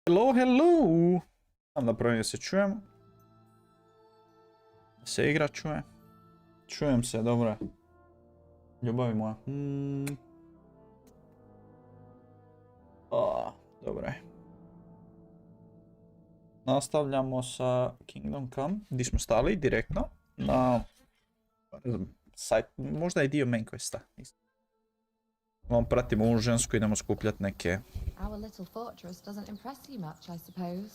Hello, hello! Sam da provim da se čujemo. Da se igra čuje. Čujem se, dobro je. Ljubavi moja. Dobro je. Nastavljamo sa Kingdom Come, gdje smo stali direktno na sajt, možda i dio main questa. Pratimo ovu žensku, idemo skupljati neke... Our little fortress doesn't impress you much, I suppose.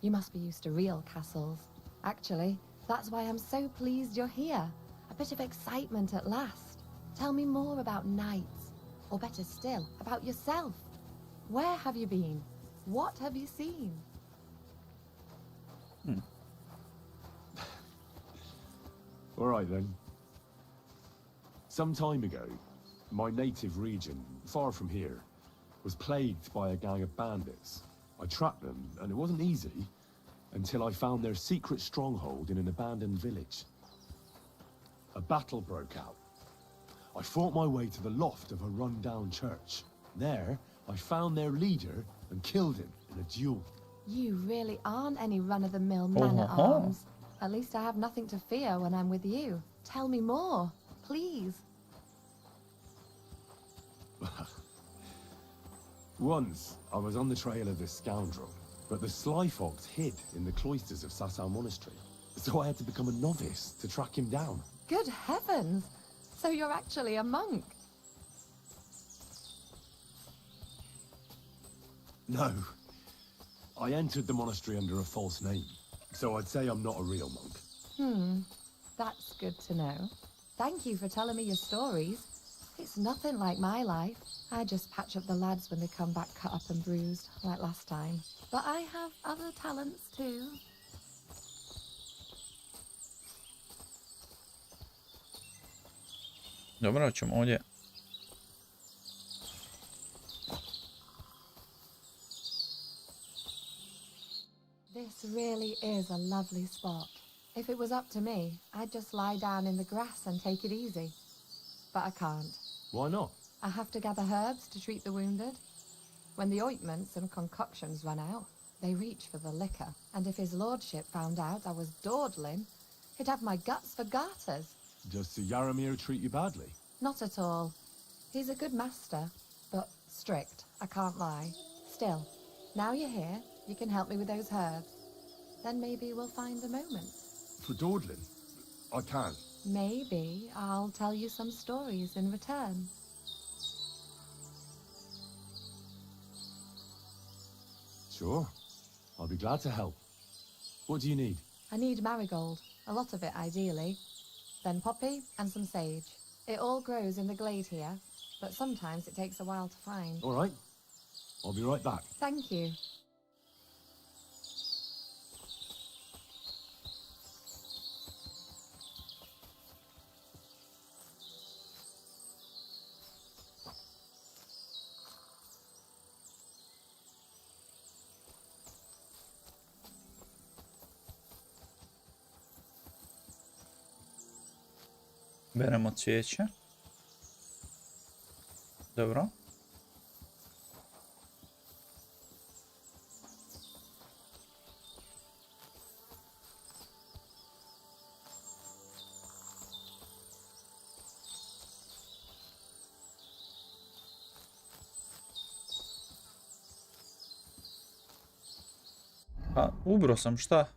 You must be used to real castles. Actually, that's why I'm so pleased you're here. A bit of excitement at last. Tell me more about knights, or better still, about yourself. Where have you been? What have you seen? All right then. Some time ago, my native region, far from here, was plagued by a gang of bandits. I tracked them, and it wasn't easy, until I found their secret stronghold in an abandoned village. A battle broke out. I fought my way to the loft of a run-down church. There, I found their leader and killed him in a duel. You really aren't any run-of-the-mill man-at-arms. At least I have nothing to fear when I'm with you. Tell me more, please. Once, I was on the trail of this scoundrel, but the sly fox hid in the cloisters of Sasau Monastery, so I had to become a novice to track him down. Good heavens! So you're actually a monk? No. I entered the monastery under a false name, so I'd say I'm not a real monk. That's good to know. Thank you for telling me your stories. It's nothing like my life. I just patch up the lads when they come back cut up and bruised, like last time. But I have other talents too. Dobro, ćemo ovdje. This really is a lovely spot. If it was up to me, I'd just lie down in the grass and take it easy. But I can't. Why not? I have to gather herbs to treat the wounded. When the ointments and concoctions run out, they reach for the liquor. And if his lordship found out I was dawdling, he'd have my guts for garters. Does Sir Yaramir treat you badly? Not at all. He's a good master, but strict, I can't lie. Still, now you're here, you can help me with those herbs. Then maybe we'll find a moment. For dawdling? I can. Maybe I'll tell you some stories in return. Sure. I'll be glad to help. What do you need? I need marigold, a lot of it ideally. Then poppy and some sage. It all grows in the glade here, but sometimes it takes a while to find. All right. I'll be right back. Thank you. Beremo cvijeće. Dobro. Pa, ubro sam, šta?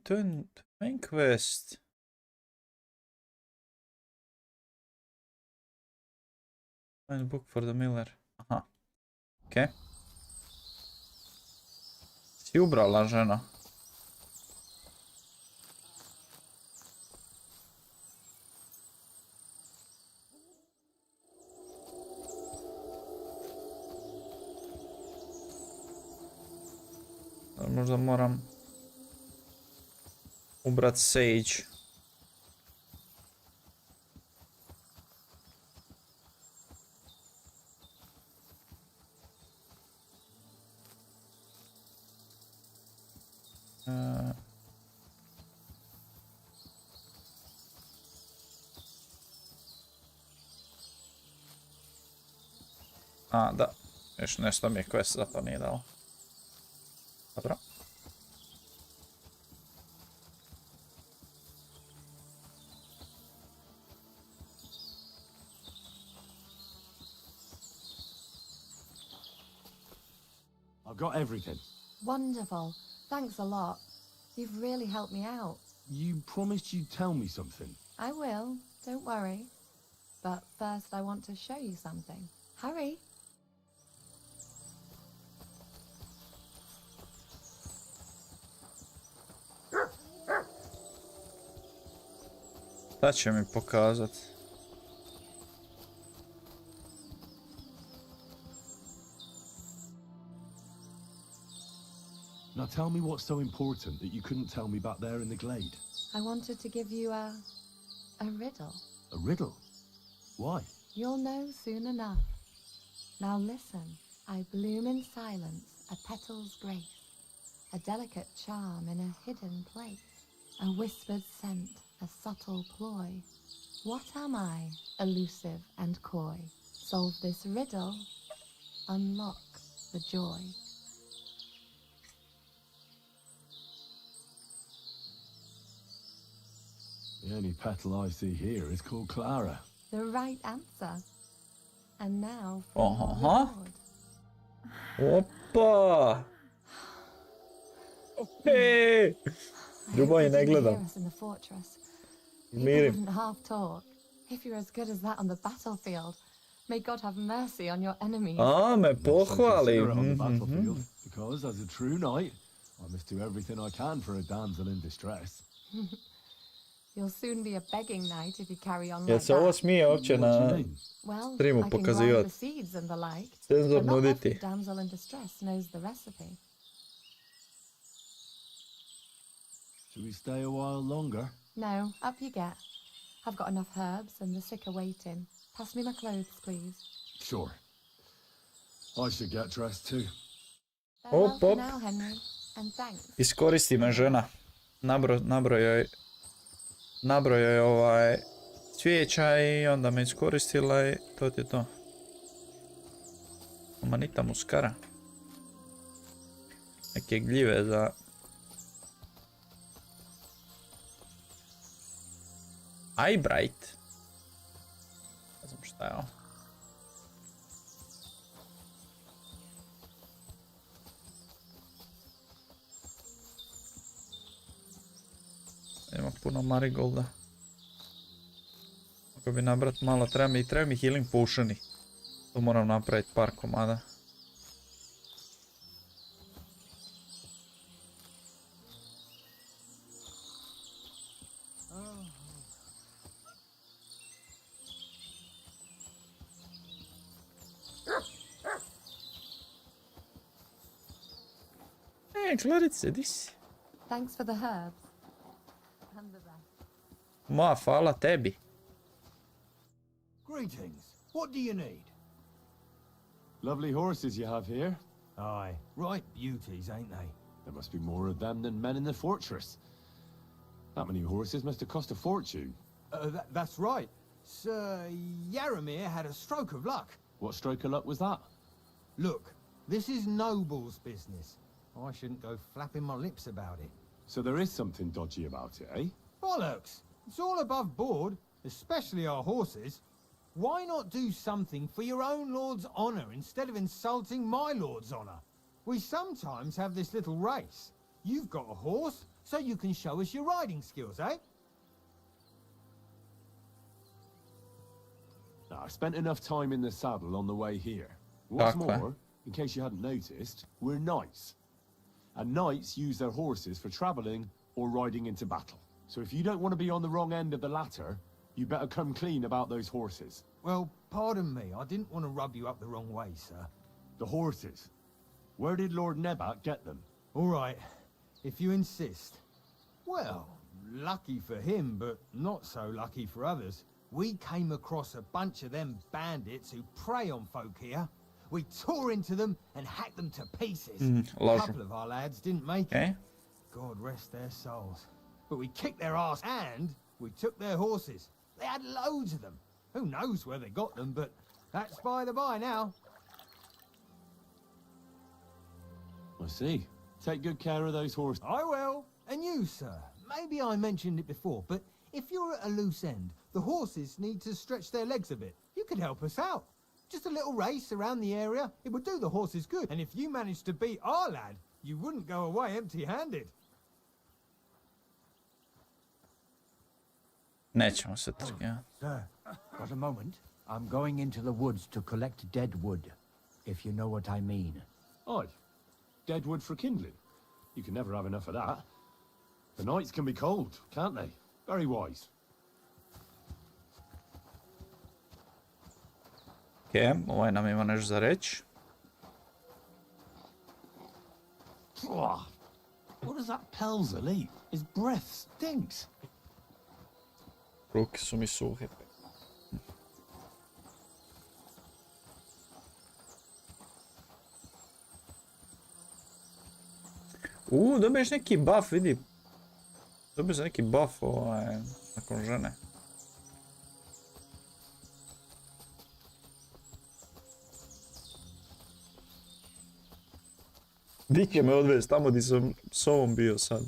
To je main quest. Find book for the miller. Aha. Okej. Si ubrala, žena? Možda moram ubrat sage. A, da. Još nešto mi je quest za to nije dalo. Dobro. I've got everything. Wonderful. Thanks a lot. You've really helped me out. You promised you'd tell me something. I will, don't worry. But first I want to show you something. Hurry. Šta će mi pokazat? Now tell me what's so important that you couldn't tell me back there in the glade. I wanted to give you a riddle. A riddle? Why? You'll know soon enough. Now listen. I bloom in silence, a petal's grace, a delicate charm in a hidden place, a whispered scent, a subtle ploy. What am I, elusive and coy? Solve this riddle, unlock the joy. The only petal I see here is called Clara. The right answer. And now for Uh-huh. your reward. Opa! Hej! I Ljubav hope i they ne didn't gledam. hear us in the fortress. You Mirim. couldn't half talk. If you're as good as that on the battlefield, may God have mercy on your enemies. A, me Not so pohvali. considerate on the Mhm. battlefield, because as a true knight, I must do everything I can for a damsel in distress. You'll soon be a begging knight if you carry on Jel like se ovo that. smije uopće What do you na mean? Well, streamu I can grind pokazivat? the seeds and the like, Senzor but not every nuditi. damsel in distress knows the recipe. Should we stay a while longer? No, up you get. I've got enough herbs and the sick are waiting. Pass me my clothes, please. Sure. I should get dressed too. Farewell Op, for op. now, Henry, and thanks. Iskoristi me žena. Nabro joj cvijeća i onda me iskoristila i to ti je to. Manita muskara. Neke gljive za... Eyebright. Ne znam šta je ovo. Ima puno marigolda. Ako bi nabrat malo, treba mi healing potioni. To moram napraviti par komada. Klarice, di si? Thanks for the herbs. And the rest. Ma, hvala tebi. Greetings. What do you need? Lovely horses you have here. Aye, right beauties, ain't they? There must be more of them than men in the fortress. That many horses must have cost a fortune. That's right. Sir Yaramir had a stroke of luck. What stroke of luck was that? Look, this is noble's business. I shouldn't go flapping my lips about it. So there is something dodgy about it, eh? Bollocks! It's all above board, especially our horses. Why not do something for your own lord's honor instead of insulting my lord's honor? We sometimes have this little race. You've got a horse, so you can show us your riding skills, eh? Now, I spent enough time in the saddle on the way here. What's Okay. more, in case you hadn't noticed, we're knights. And knights use their horses for travelling or riding into battle. So if you don't want to be on the wrong end of the latter, you better come clean about those horses. Well, pardon me, I didn't want to rub you up the wrong way, sir. The horses. Where did Lord Nebat get them? All right, if you insist. Well, lucky for him, but not so lucky for others. We came across a bunch of them bandits who prey on folk here. We tore into them and hacked them to pieces. A lažu. couple of our lads didn't make Okay. it. God rest their souls. But we kicked their ass and we took their horses. They had loads of them. Who knows where they got them, but that's by the by now. I see. Take good care of those horses. I will. And you, sir. Maybe I mentioned it before, but if you're at a loose end, the horses need to stretch their legs a bit. You could help us out. Just a little race around the area. It would do the horses good. And if you managed to beat our lad, you wouldn't go away empty-handed. Nećemo se trgati. Sir, for a moment. I'm going into the woods to collect dead wood, if you know what I mean. Aye. Dead wood for kindling. You can never have enough of that. The nights can be cold, can't they? Very wise. Ovaj nam ima nešto za reći. What does that Pelzel eat? His breath stinks. Ruke su mi suhe. Dobiješ neki buff, vidi. Dobiješ neki buff nakon žene. Di će me odvesti tamo gdje sam s ovom bio sad.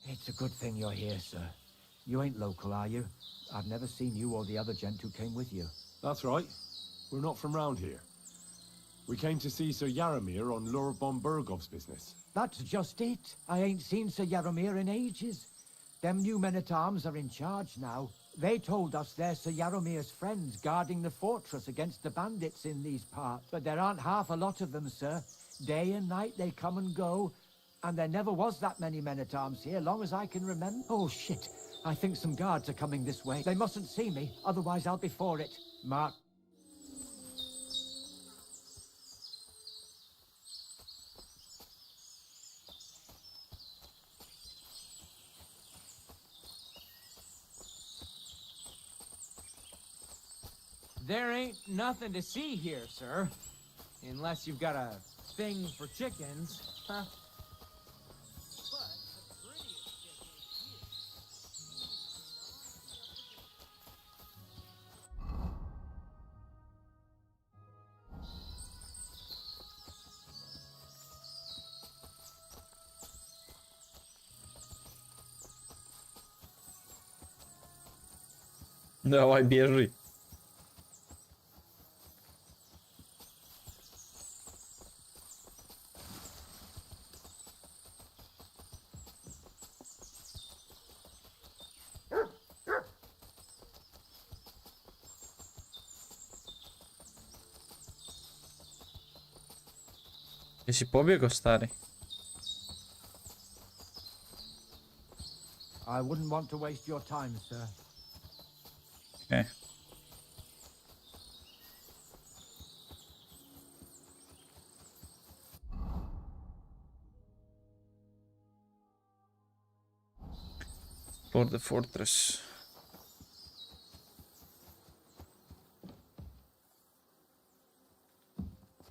It's a good thing you're here, sir. You ain't local, are you? I've never seen you or the other gent who came with you. That's right. We're not from round here. We came to see Sir Yaramir on Lord von Bergov's business. That's just it. I ain't seen Sir Yaromir in ages. Them new men-at-arms are in charge now. They told us they're Sir Yaromir's friends guarding the fortress against the bandits in these parts. But there aren't half a lot of them, sir. Day and night they come and go. And there never was that many men-at-arms here, long as I can remember. Oh, shit. I think some guards are coming this way. They mustn't see me, otherwise I'll be for it. Mark. There ain't nothing to see here, sir. Unless you've got a thing for chickens, huh? Давай, бежи. Jesi pobjegao, stari? I wouldn't want to waste your time, sir. Okay. Explore the fortress.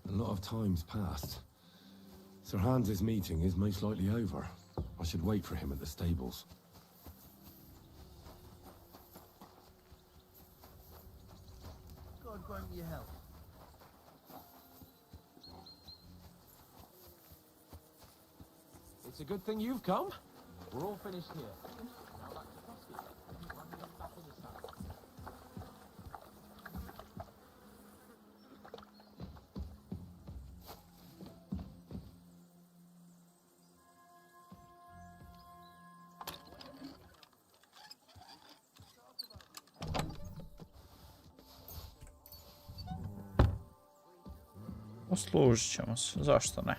A lot of time's passed. Sir Hans's meeting is most likely over. I should wait for him at the stables. God grant you help. It's a good thing you've come. We're all finished here. Now back to Prosky. When we get back in the town. Poslužit ćemo se, zašto ne?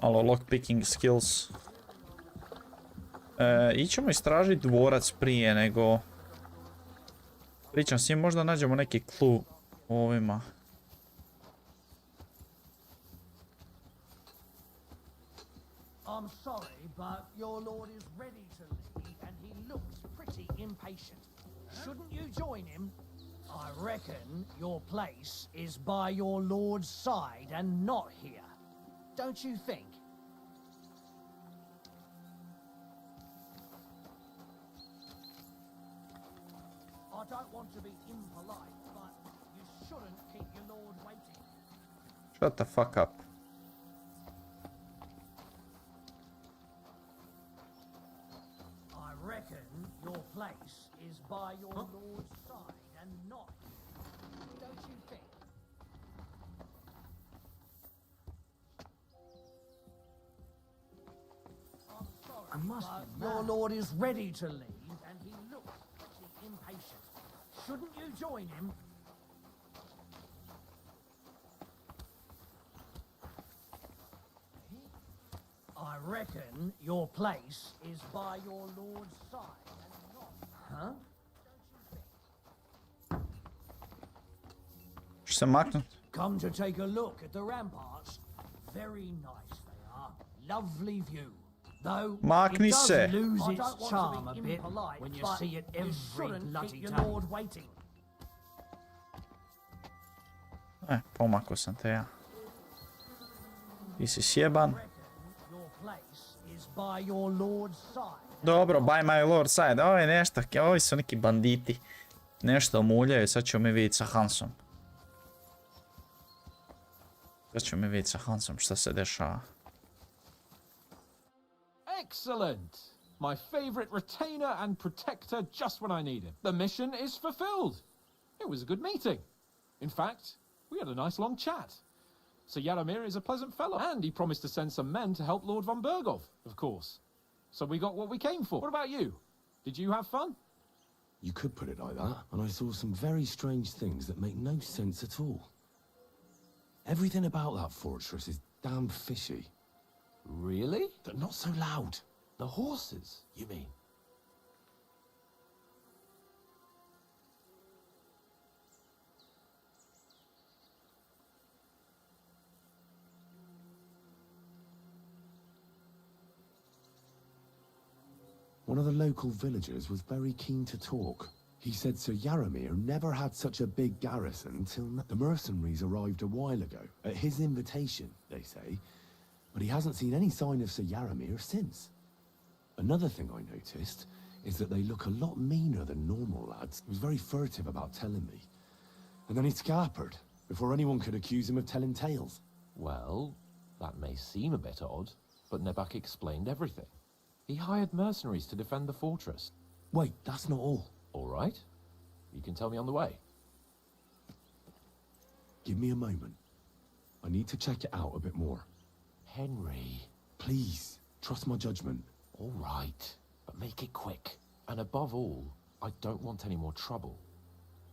Malo lockpicking skills. Ićemo istražiti dvorac prije nego... Pričam s njim, možda nađemo neki clue u ovima. I'm sorry, but your lord is ready to leave, and he looks pretty impatient. Shouldn't you join him? I reckon your place is by your lord's side and not here. Don't you think? I don't want to be impolite, but you shouldn't keep your lord waiting. Shut the fuck up. I reckon your place is by your lord's side and not here. Don't you think? I'm sorry, but your lord is ready to leave, and he looks pretty impatient. Shouldn't you join him? I reckon your place is by your lord's side and not... Huh? Što se maknut? Come to take a look at the ramparts. Very nice they are. Lovely view. Though Makni it does se. lose its charm a bit when you see it every bloody day. Lord waiting. Pomakao sam te ja. Ti si sjeban. Your place is by your lord's side. Dobro, by my lord side. Ovo je nešto, ovi su neki banditi. Nešto muljaju, sad ćemo mi vidjeti sa Hansom. Sad ćemo mi vidjeti sa Hansom šta se dešava. Excellent! My favorite retainer and protector just when I need him. The mission is fulfilled. It was a good meeting. In fact, we had a nice long chat. Sir Yaromir is a pleasant fellow, and he promised to send some men to help Lord von Bergov, of course. So we got what we came for. What about you? Did you have fun? You could put it like that, and I saw some very strange things that make no sense at all. Everything about that fortress is damn fishy. Really? But not so loud. The horses, you mean? One of the local villagers was very keen to talk. He said Sir Yaromir never had such a big garrison till the mercenaries arrived a while ago, at his invitation, they say, but he hasn't seen any sign of Sir Yaromir since. Another thing I noticed is that they look a lot meaner than normal lads. He was very furtive about telling me. And then he scarpered, before anyone could accuse him of telling tales. Well, that may seem a bit odd, but Nebak explained everything. He hired mercenaries to defend the fortress. Wait, that's not all. All right. You can tell me on the way. Give me a moment. I need to check it out a bit more. Henry. Please, trust my judgment. All right, but make it quick. And above all, I don't want any more trouble.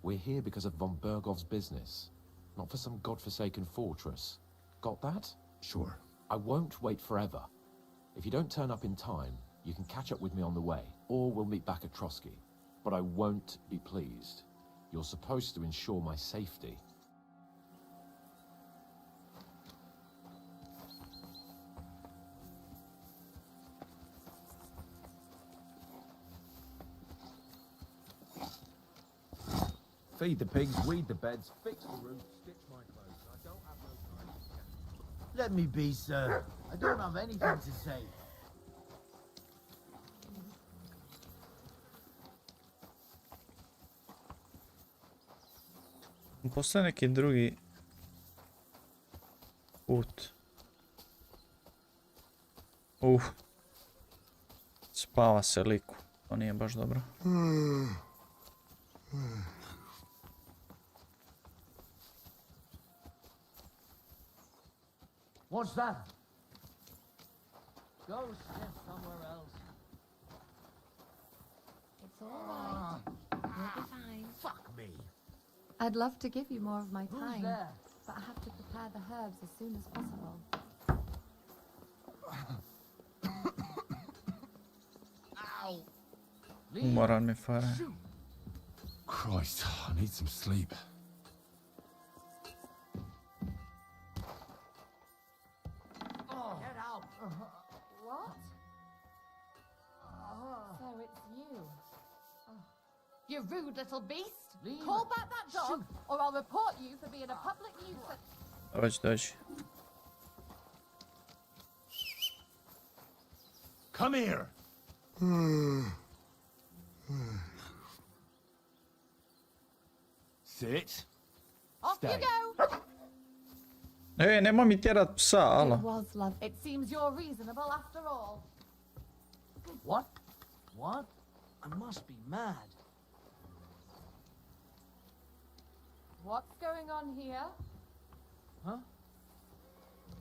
We're here because of von Bergov's business, not for some godforsaken fortress. Got that? Sure. I won't wait forever. If you don't turn up in time, you can catch up with me on the way, or we'll meet back at Trotsky. But I won't be pleased. You're supposed to ensure my safety. Feed the pigs, weed the beds, fix the roof, stitch my clothes. I don't have no time to get... Let me be, sir. I don't have anything to say. Postoji neki drugi put. Spava se liku. To nije baš dobro. What's that? Go sniff somewhere else. It's all right. You'll be fine. Fuck me. I'd love to give you more of my Who's time, there? but I have to prepare the herbs as soon as possible. Ow. Umoran mi fare. Shoot. Christ, I need some sleep. Get out. You rude little beast! Call back that dog, or I'll report you for being a public nuisance. Dođi. Come here. Sit. Off Stay. you go! Nemoj mi tjerat psa, alo. It was love. It seems you're reasonable after all. What? What? I must be mad. What's going on here? Huh?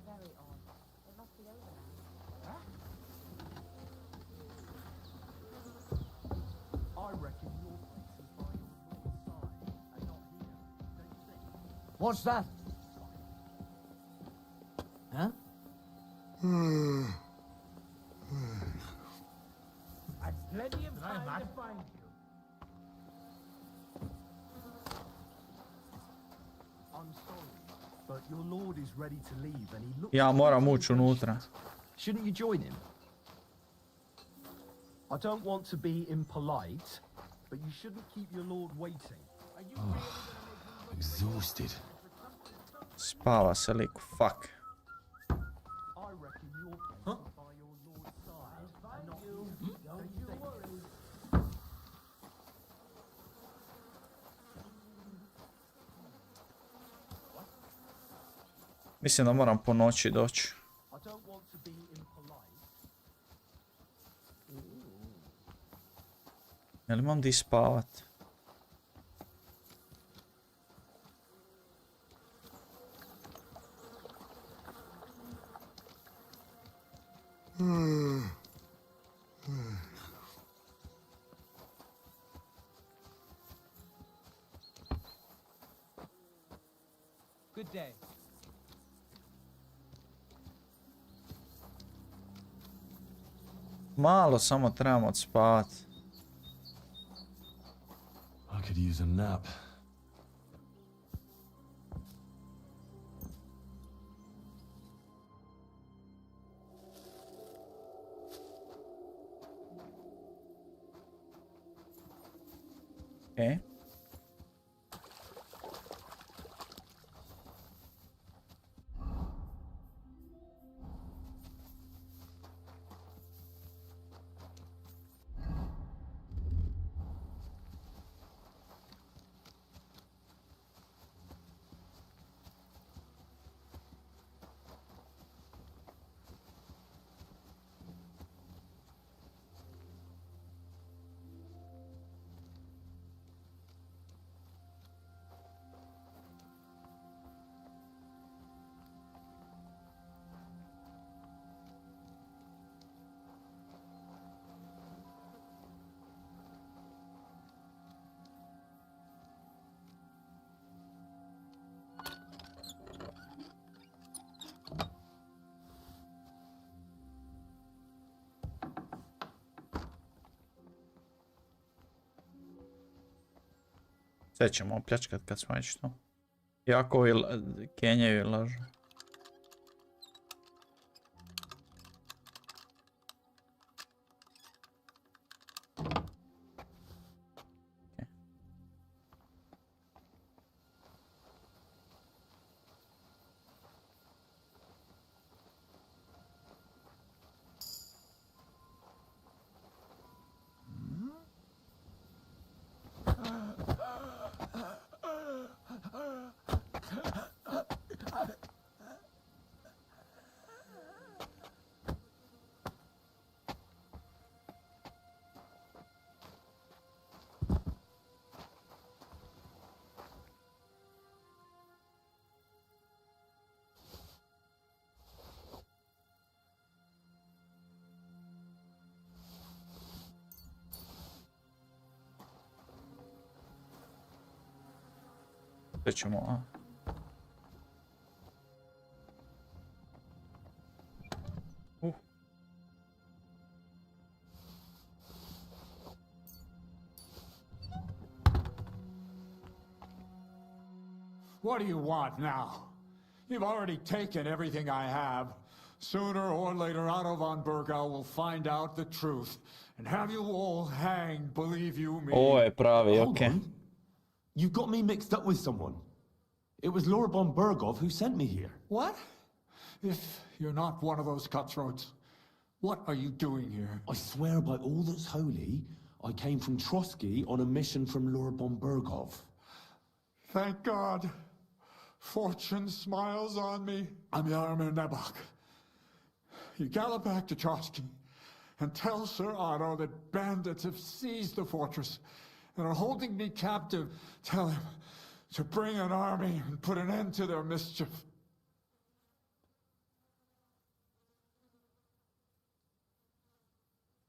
Very odd. It must be over now. I reckon your place is by your side and not here. Don't you think? What's that? Huh? I've plenty of time to find you. I'm sorry, but your lord is ready to leave and he looks... Ja moram ući unutra. Shouldn't you join him? I don't want to be impolite, but you shouldn't keep your lord waiting. Exhausted. Spava se liku, fuck. I reckon your place is by your lord's side and not here. Don't you worry. Mislim da moram po noći doći. I don't want to be impolite. Jel imam di spavat? Good day. Malo samo trebam odspavat. I could use a nap. Okay. Sve ćemo opljačkat kad smo već tu. Iako ovi Kenjevi lažu. Sve ćemo, a? What do you want now? You've already taken everything I have. Sooner or later, Otto von Bergau will find out the truth and have you all hanged, believe you me. Ovo je pravi, Hold okej. on. You've got me mixed up with someone. It was Lord von Bergov who sent me here. What? If you're not one of those cutthroats, what are you doing here? I swear by all that's holy, I came from Trotsky on a mission from Lord von Bergov. Thank God. Fortune smiles on me. I'm Yarmir Nebok. You gallop back to Trotsky and tell Sir Otto that bandits have seized the fortress and are holding me captive. Tell him to bring an army and put an end to their mischief.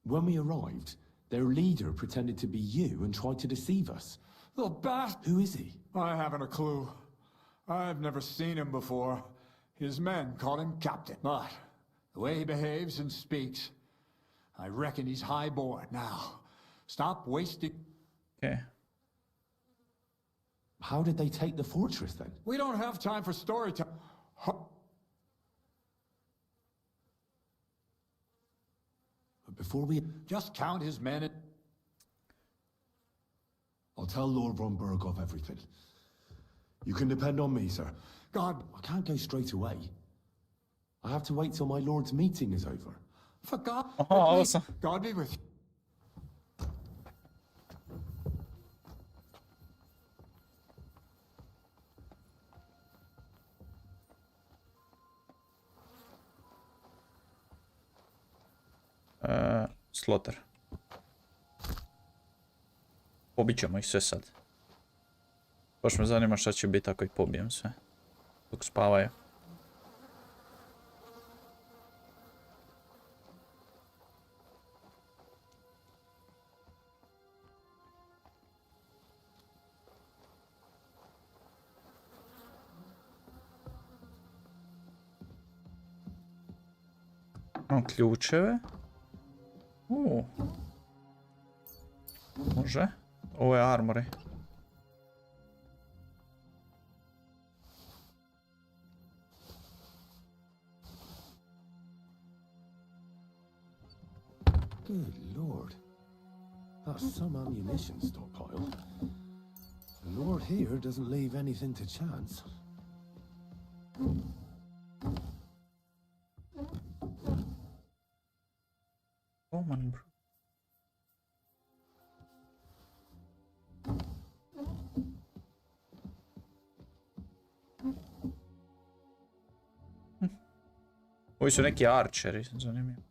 When we arrived, their leader pretended to be you and tried to deceive us. The bastard! Who is he? I haven't a clue. I've never seen him before. His men call him Captain. But the way he behaves and speaks, I reckon he's highborn now. Stop wasting... Okay. How did they take the fortress then? We don't have time for story time. Before we... Just count his men and... I'll tell Lord von Bergov everything. You can depend on me, sir. God... I can't go straight away. I have to wait till my lord's meeting is over. For God... Aha, awesome. God be with you. Slaughter. Pobit ćemo ih sve sad. Baš me zanima šta će biti ako ih pobijem sve. Dok spavaju. Imam ključeve. Može. Ovo je armory. Good lord. That's some ammunition stockpile. The lord here doesn't leave anything to chance. Oh man, bro. Ovi su neki arčeri, zanimljivo.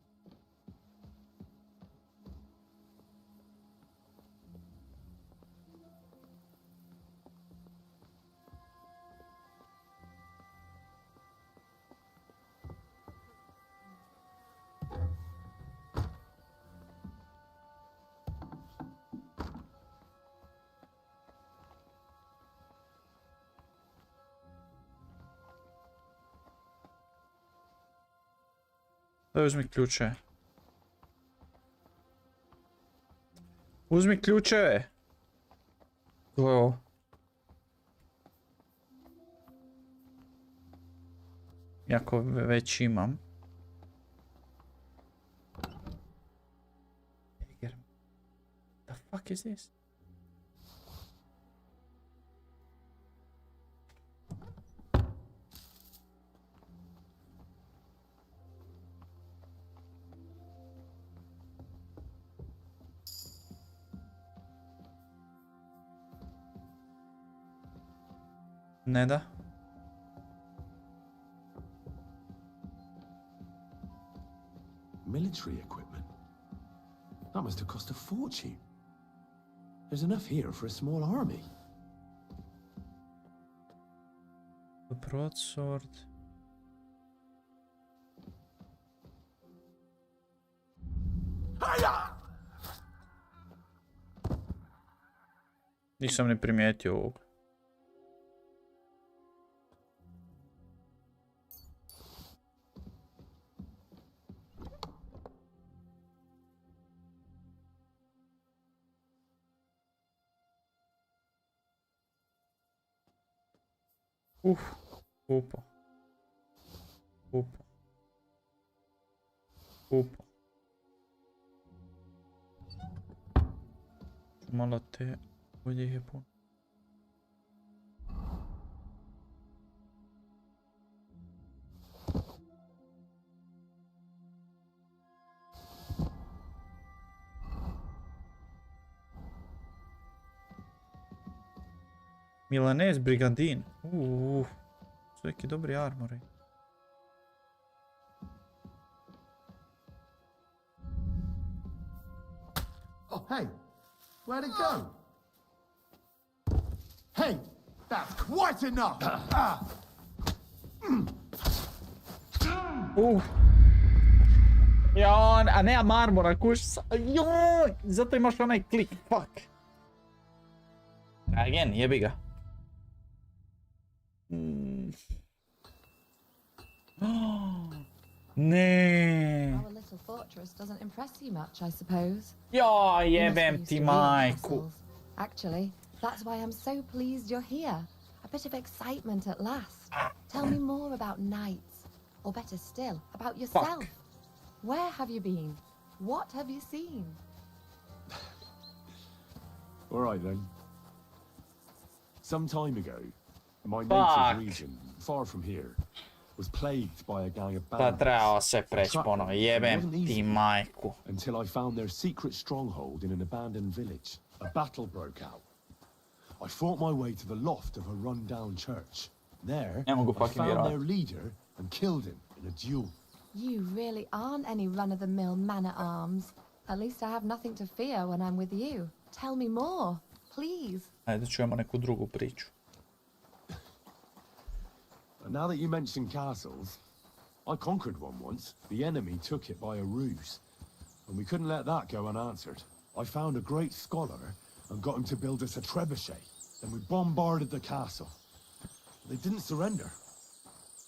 Daj, uzmi ključe. Uzmi ključeve! To je ovo. Iako već imam. The fuck is this? Ne da. Military equipment? That must have cost a fortune. There's enough here for a small army. The broadsword. Nisam ni primijetio ovog. Upa. Upa. Skupo. Malo te, ovdje ih je puno. Milanese Brigandin. Su neki dobri armori. Oh, hey, where'd it go? Hey, that's quite enough! Jon, a nemam armora, kuš. Joj, zato imaš onaj klik, fuck. Again, jebi ga. Ne. Our little fortress doesn't impress you much, I suppose. Joj, You must jebem be used ti to real majku. castles. Actually, that's why I'm so pleased you're here. A bit of excitement at last. Tell me more about knights, or better still, about yourself. Where have you been? What have you seen? All right then. Some time ago, my Fuck. native region, far from here, was plagued by a gang of Da trebao bandits. se preći ponovo, jebem ti majku. Until I found their secret stronghold in an abandoned village. A battle broke out. I fought my way to the loft of a run-down church. There, Ne mogu I fucking found vjerovat. their leader and killed him in a duel. You really aren't any run-of-the-mill man-at-arms. At least I have nothing to fear when I'm with you. Tell me more, please. Ajde, čujemo neku drugu priču. And now that you mention castles, I conquered one once. The enemy took it by a ruse, and we couldn't let that go unanswered. I found a great scholar and got him to build us a trebuchet. Then we bombarded the castle. They didn't surrender,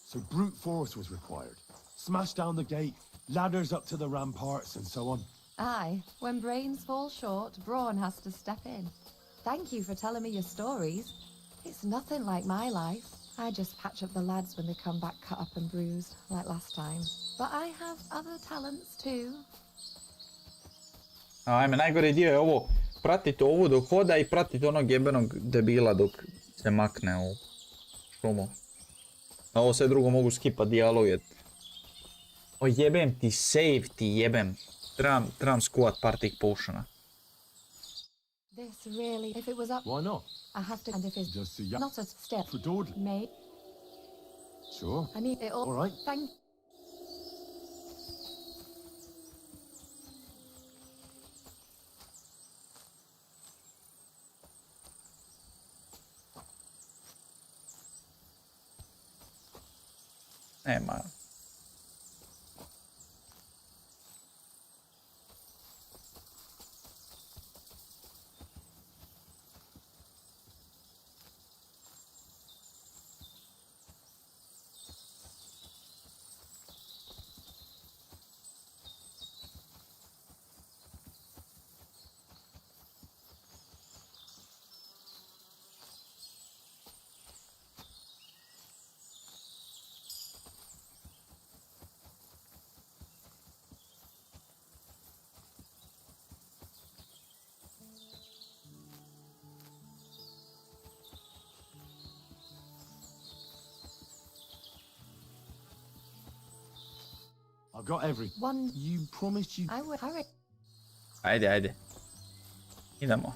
so brute force was required. Smash down the gate, ladders up to the ramparts, and so on. Aye, when brains fall short, brawn has to step in. Thank you for telling me your stories. It's nothing like my life. I just patch up the lads when they come back cut up and bruised, like last time. But I have other talents too. Ajme, najgori dio je ovo, pratiti ovu dok hoda i pratiti onog jebenog debila dok se makne u šumu. A ovo sve drugo mogu skipat dijaloge. O jebem ti, save ti jebem. Trebam skuvat par tih potiona. This really, if it was up, Why not? I have to, and if it's Just a not a step, for Dordley. mate, Sure. I need it all. All right. Thank Nema. I've got every. one. You promised you. I would hurry. Ajde, ajde. Idemo.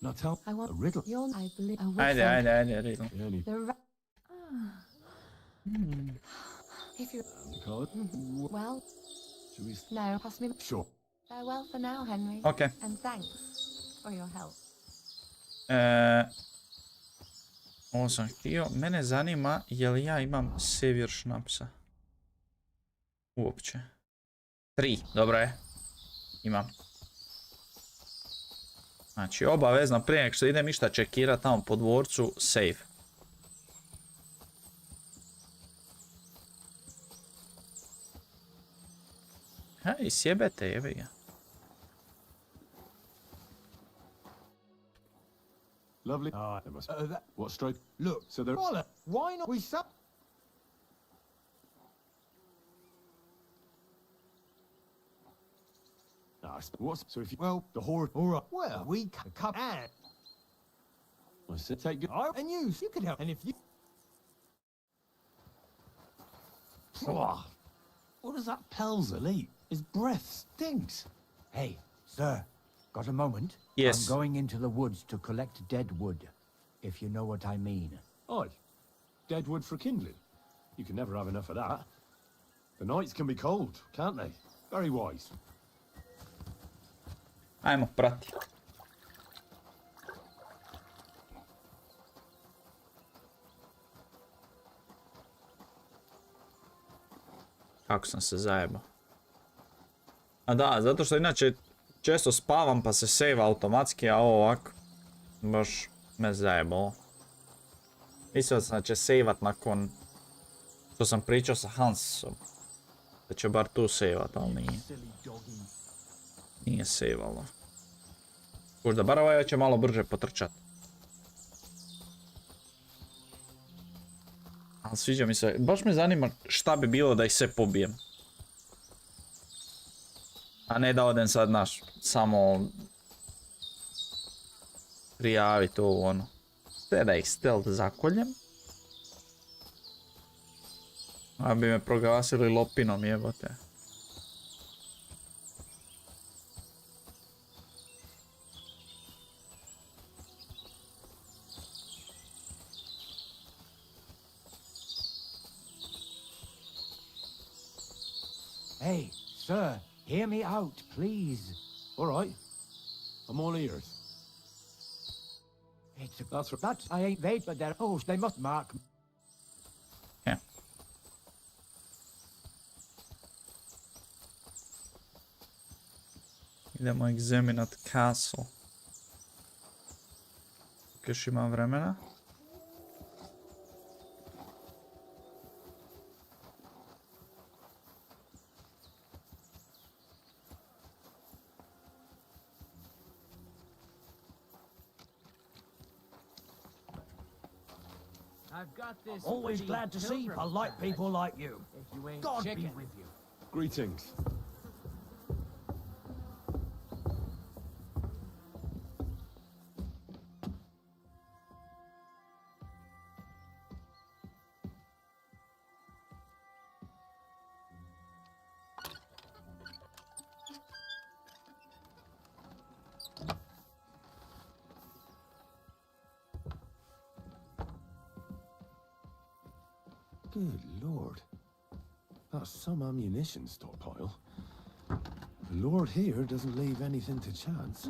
Now tell I want a riddle. your. I believe. A Ajde, whistle. ajde, ajde, riddle. Any The If you card? well, Should we? no, pass me. Sure. Farewell for now, Henry. Ok. And thanks for your help. Ovo sam htio. Mene zanima je li ja imam sevir šnapsa. Uopće. 3, dobro je. Imam. Znači obavezno prije nego što idem išta čekirat tamo po dvorcu, save. I sjebete, jebi ga. Lovely. What stroke? Look, So there. Bollocks, why not we sub... What's so if you? Well, the horse... Alright, well, we cut and... I said take good. And you could help. And if you... What does that Pelzer eat? His breath stinks. Hey, sir, got a moment? Yes. I'm going into the woods to collect dead wood, if you know what I mean. Aye. Dead wood for kindling. You can never have enough of that. The nights can be cold, can't they? Very wise. Ajmo, prati. Kako sam se zajebao. A da, zato što inače često spavam pa se save automatski, a ovo ovako baš me zajebalo. Mislio sam da će saveat nakon što sam pričao sa Hansom. Da će bar tu saveat, ali nije. Nije savealo. Možda bar ovaj će malo brže potrčat. Ali sviđa mi se, baš me zanima šta bi bilo da ih sve pobijem. A ne da odem sad naš, samo prijaviti ovo ono. Sve da ih stealth zakoljem. A bi me proglasili lopinom, jebote. Hey, sir, hear me out, please. All right. I'm all ears. That's I ain't they, but they're they must mark. Yeah. Idemo examinat castle. Još imam vremena. I've got this. Always glad to see polite people like you. If you ain't God be chicken. with you. Greetings. Good lord. That's some ammunition stockpile. The lord here doesn't leave anything to chance.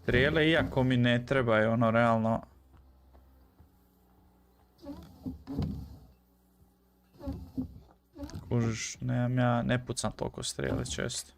Strijele, iako mi ne trebaju, ono realno. Kužiš, ne pucam toliko strijele često.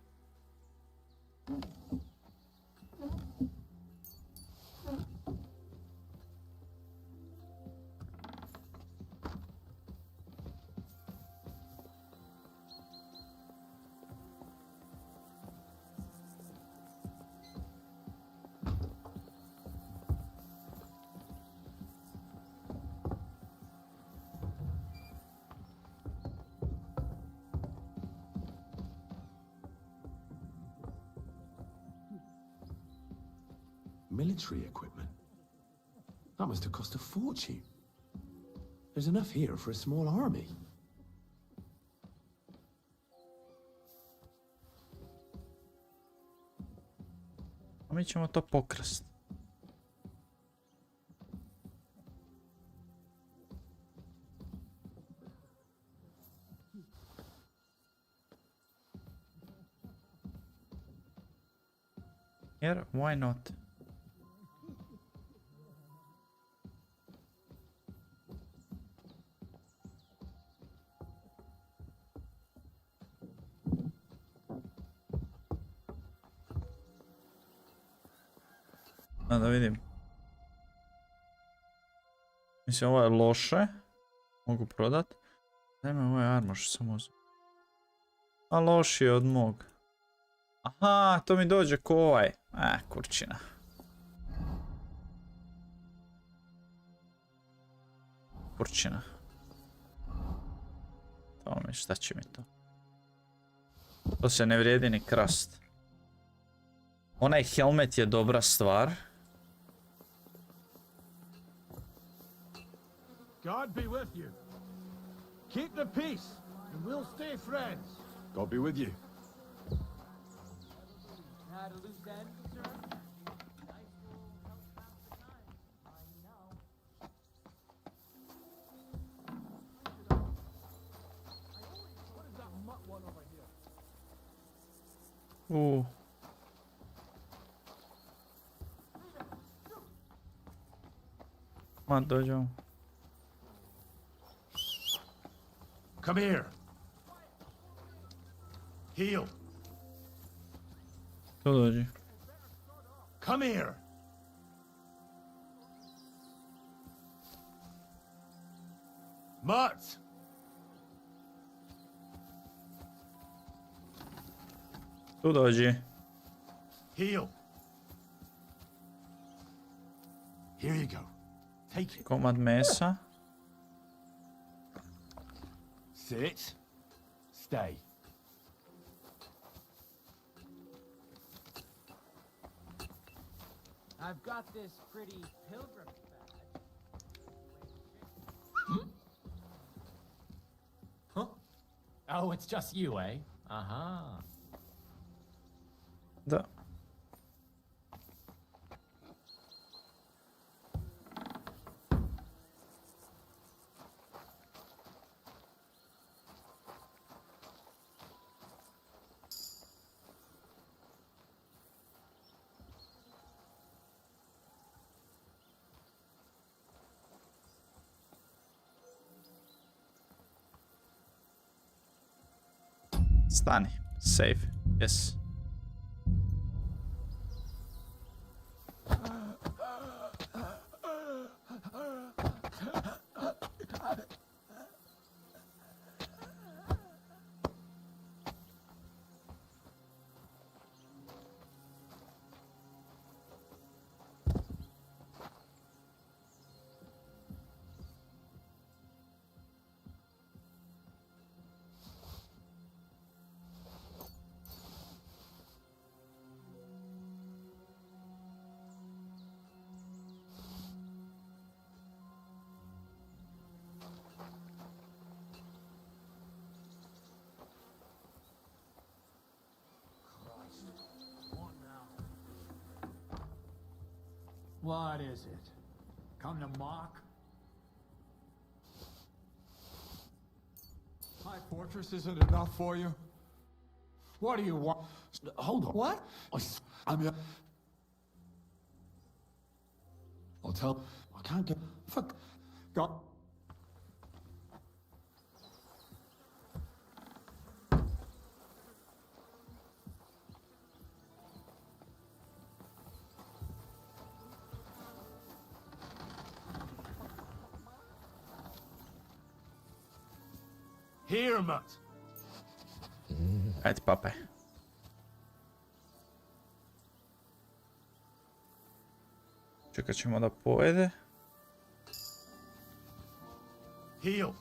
Military equipment. That must have cost a fortune. There's enough here for a small army. A mi ćemo to pokrasti. Jer, why not? Da vidim. Mislim, ovo je loše. Mogu prodat? Nema ovaj armor što sam uzeo. A loši je od mog. Aha, to mi dođe ko ovaj. Kurčina. Kurčina. To mi, šta će mi to? To se ne vrijedi ni krast. Onaj helmet je dobra stvar. God be with you. Keep the peace, and we'll stay friends. God be with you. Had a loose end, sir? Nice little help pass the time. I know. What is that mutt one over here? Ma dođemo. Come here. Heal. To dođi. Come here. Mutt. Tu dođi. Heal. Here you go. Take it. Komad mesa. Sit. Stay. I've got this pretty pilgrim badge. Huh? Oh, it's just you, eh? Uh-huh. Da. Stani. Save. Yes. What is it? Come to mock? My fortress isn't enough for you? What do you want? Hold on. What? I'm. I'll tell. I can't get. Fuck. God. Here, Mutt. Ajde, pape. Čekat ćemo da pojede. Heal.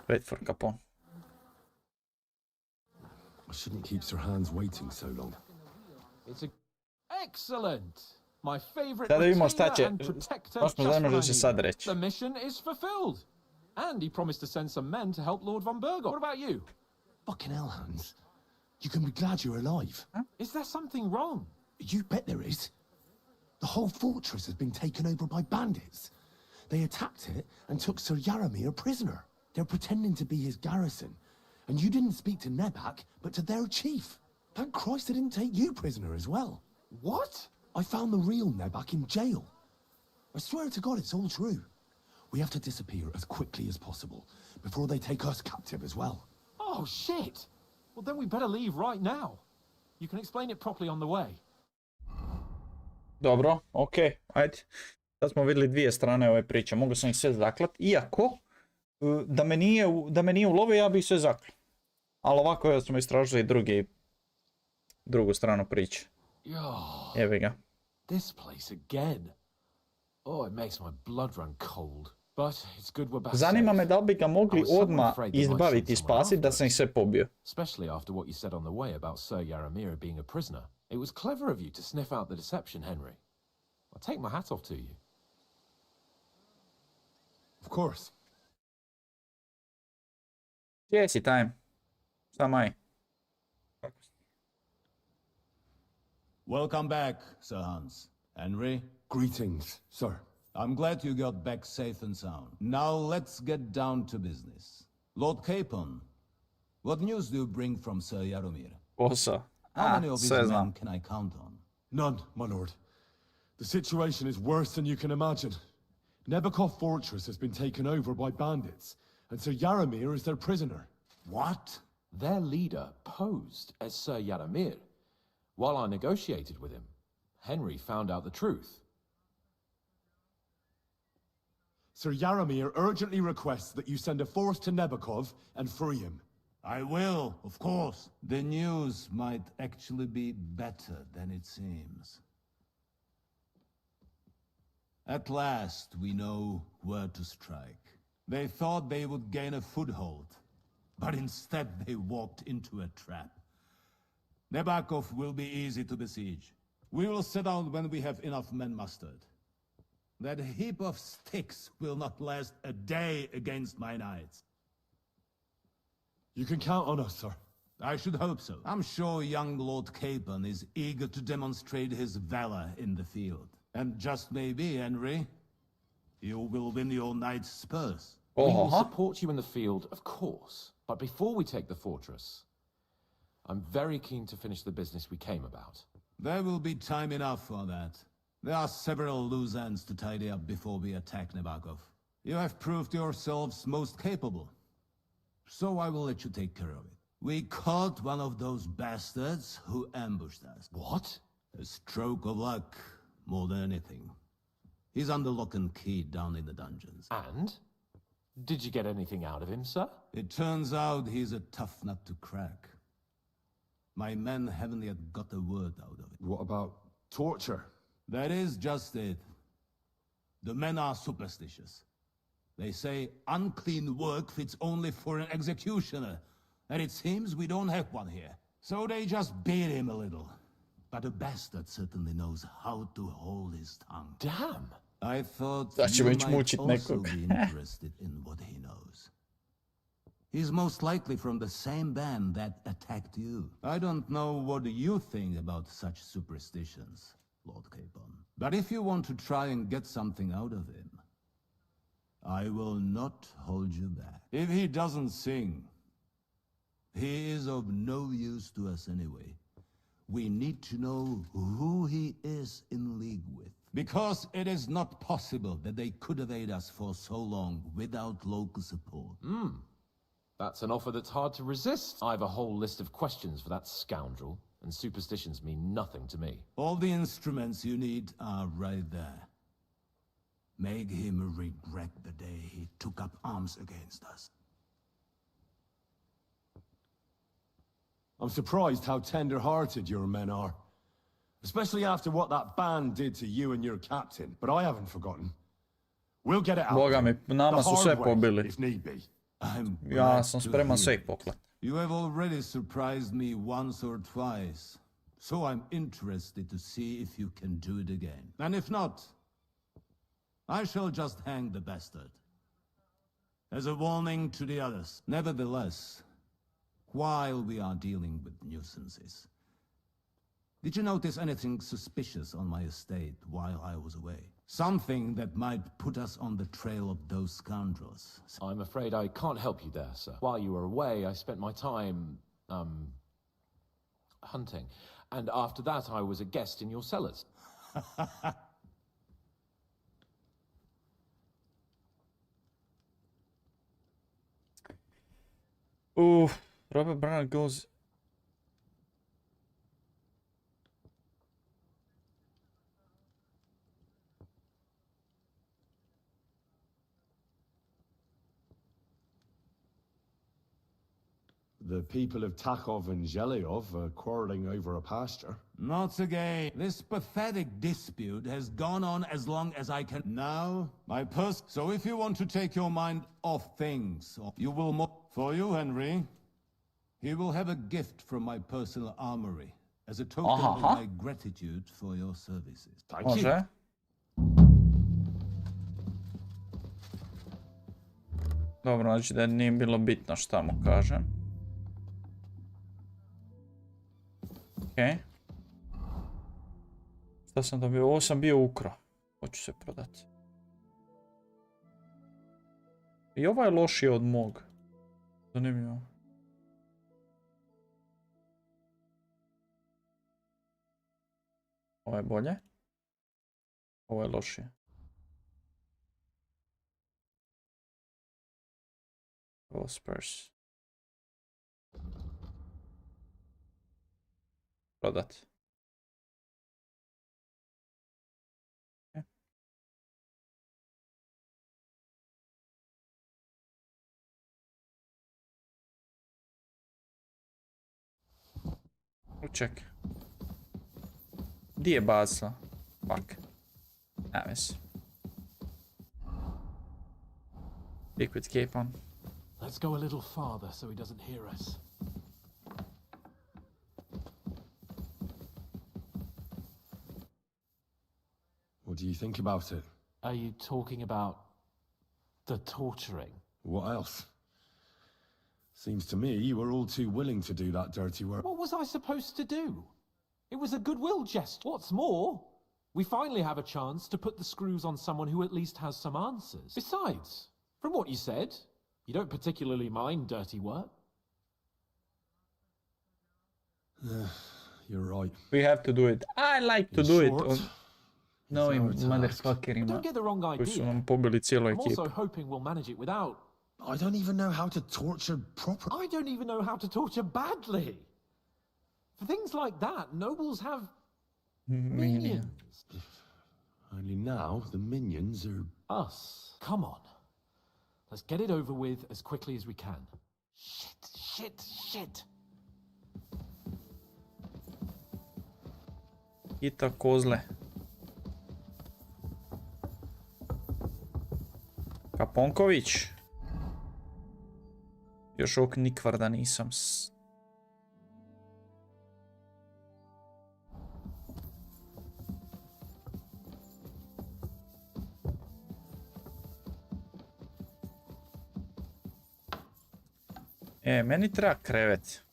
Wait for Capone. I shouldn't keep Sir Hans waiting so long. It's a excellent. My favorite Sada vidimo šta retainer će. and protector Baš me just zanima what što I će sad need. reći. The mission is fulfilled. And he promised to send some men to help Lord von Burgos. What about you? Fucking hell, Hans. You can be glad you're alive. Is there something wrong? You bet there is. The whole fortress has been taken over by bandits. They attacked it and took Sir Jaromir prisoner. They're pretending to be his garrison. And you didn't speak to Nebak, but to their chief. Thank Christ they didn't take you prisoner as well. What? I found the real Nebak in jail. I swear to God it's all true. We have to disappear as quickly as possible, before they take us captive as well. Oh, shit! Well, then we better leave right now. You can explain it properly on the way. Dobro, okej, ajde. Sad smo vidjeli dvije strane ove priče. Mogu sam ih sve zaklat, iako da me nije ulovio, ja bih sve zaklat. Ali ovako ja smo istražili drugu stranu priče. Evo ga. This place again. Oh, it makes my blood run cold. But it's good we're back. Zanima me da li bi ga mogli odmah izbaviti i spasiti da sam ih sve pobio. Especially after what you said on the way about Sir Yaramir being a prisoner. It was clever of you to sniff out the deception, Henry. I'll take my hat off to you. Of course. Jesi time. Samaj. Welcome back, Sir Hans. Henry? Greetings, sir. I'm glad you got back safe and sound. Now let's get down to business. Lord Capon, what news do you bring from Sir Yaromir? Also. How many of his men can I count on? None, my lord. The situation is worse than you can imagine. Nebakov Fortress has been taken over by bandits, and Sir Yaramir is their prisoner. What? Their leader posed as Sir Yaramir. While I negotiated with him, Henry found out the truth. Sir Yaramir urgently requests that you send a force to Nebakov and free him. I will, of course. The news might actually be better than it seems. At last, we know where to strike. They thought they would gain a foothold, but instead they walked into a trap. Nebakov will be easy to besiege. We will set out when we have enough men mustered. That heap of sticks will not last a day against my knights. You can count on us, sir. I should hope so. I'm sure young Lord Capon is eager to demonstrate his valor in the field. And just maybe, Henry, you will win your knight's spurs. We will support you in the field, of course. But before we take the fortress, I'm very keen to finish the business we came about. There will be time enough for that. There are several loose ends to tidy up before we attack Nebakov. You have proved yourselves most capable. So I will let you take care of it. We caught one of those bastards who ambushed us. What? A stroke of luck, more than anything. He's under lock and key down in the dungeons. And? Did you get anything out of him, sir? It turns out he's a tough nut to crack. My men haven't yet got a word out of it. What about torture? That is just it. The men are superstitious. They say unclean work fits only for an executioner, and it seems we don't have one here. So they just beat him a little. But a bastard certainly knows how to hold his tongue. Damn! I thought Znači you već might mučit also nekog. be interested in what he knows. He's most likely from the same band that attacked you. I don't know what you think about such superstitions, Lord Capon. But if you want to try and get something out of him, I will not hold you back. If he doesn't sing, he is of no use to us anyway. We need to know who he is in league with. Because it is not possible that they could evade us for so long without local support. That's an offer that's hard to resist. I have a whole list of questions for that scoundrel, and superstitions mean nothing to me. All the instruments you need are right there. Make him regret the day he took up arms against us. I'm surprised how tender-hearted your men are. Especially after what that band did to you and your captain. But I haven't forgotten. We'll get it out. Boga mi, nama su sve pobili. If need be. Ja sam spreman sve ih poklat. You have already surprised me once or twice. So I'm interested to see if you can do it again. And if not, I shall just hang the bastard. As a warning to the others. Nevertheless, while we are dealing with nuisances, did you notice anything suspicious on my estate while I was away? Something that might put us on the trail of those scoundrels. I'm afraid I can't help you there, sir. While you were away, I spent my time, hunting. And after that, I was a guest in your cellars. Robert Bernard goes... The people of Takhov and Zhelyov are quarreling over a pasture. Not again. This pathetic dispute has gone on as long as I can. Now, my purse. So if you want to take your mind off things, you will for you, Henry. He will have a gift from my personal armory as a token of my gratitude for your services. Thank you. Može. Dobro, znači da nije bilo bitno šta mu kažem. Okej. Šta sam dobio? Ovo sam bio ukrao. Hoću se prodati. I ovo je lošije od mog. Zanimljivo. Ovo je bolje. Ovo je lošije. Ovo Spurs. Prodat. Okay. Ček. Di je baza? Fuck. Nema veze. Liquid cape on. Let's go a little farther so he doesn't hear us. What do you think about it? Are you talking about the torturing? What else? Seems to me you were all too willing to do that dirty work. What was I supposed to do? It was a goodwill gesture. What's more, we finally have a chance to put the screws on someone who at least has some answers. Besides, from what you said, you don't particularly mind dirty work. You're right. We have to do it. I like to do it. No, motherfuckerima. Don't get the wrong Koji su idea. nam pobili cijelu I'm ekipu. also hoping we'll manage it without... I don't even know how to torture properly. I don't even know how to torture badly. For things like that, nobles have minions. Only now the minions are... Us. Come on. Let's get it over with as quickly as we can. Shit. Hita kozle. Kaponković. Još ovog nikvarda nisam meni treba krevet.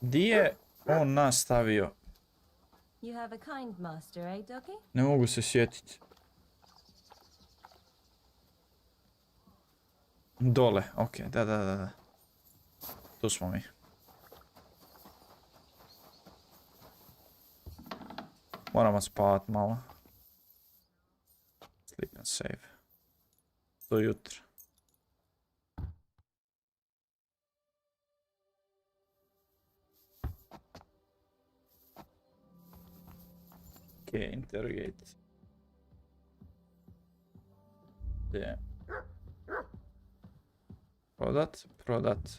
Di je on nas stavio? You have a kind master, eh, Doki? Ne mogu se sjetiti. Dole, ok, da. Tu smo mi. Moramo spavat malo. Sleep and save. Do jutra. Ok, interrogate. Gdje? Prodat.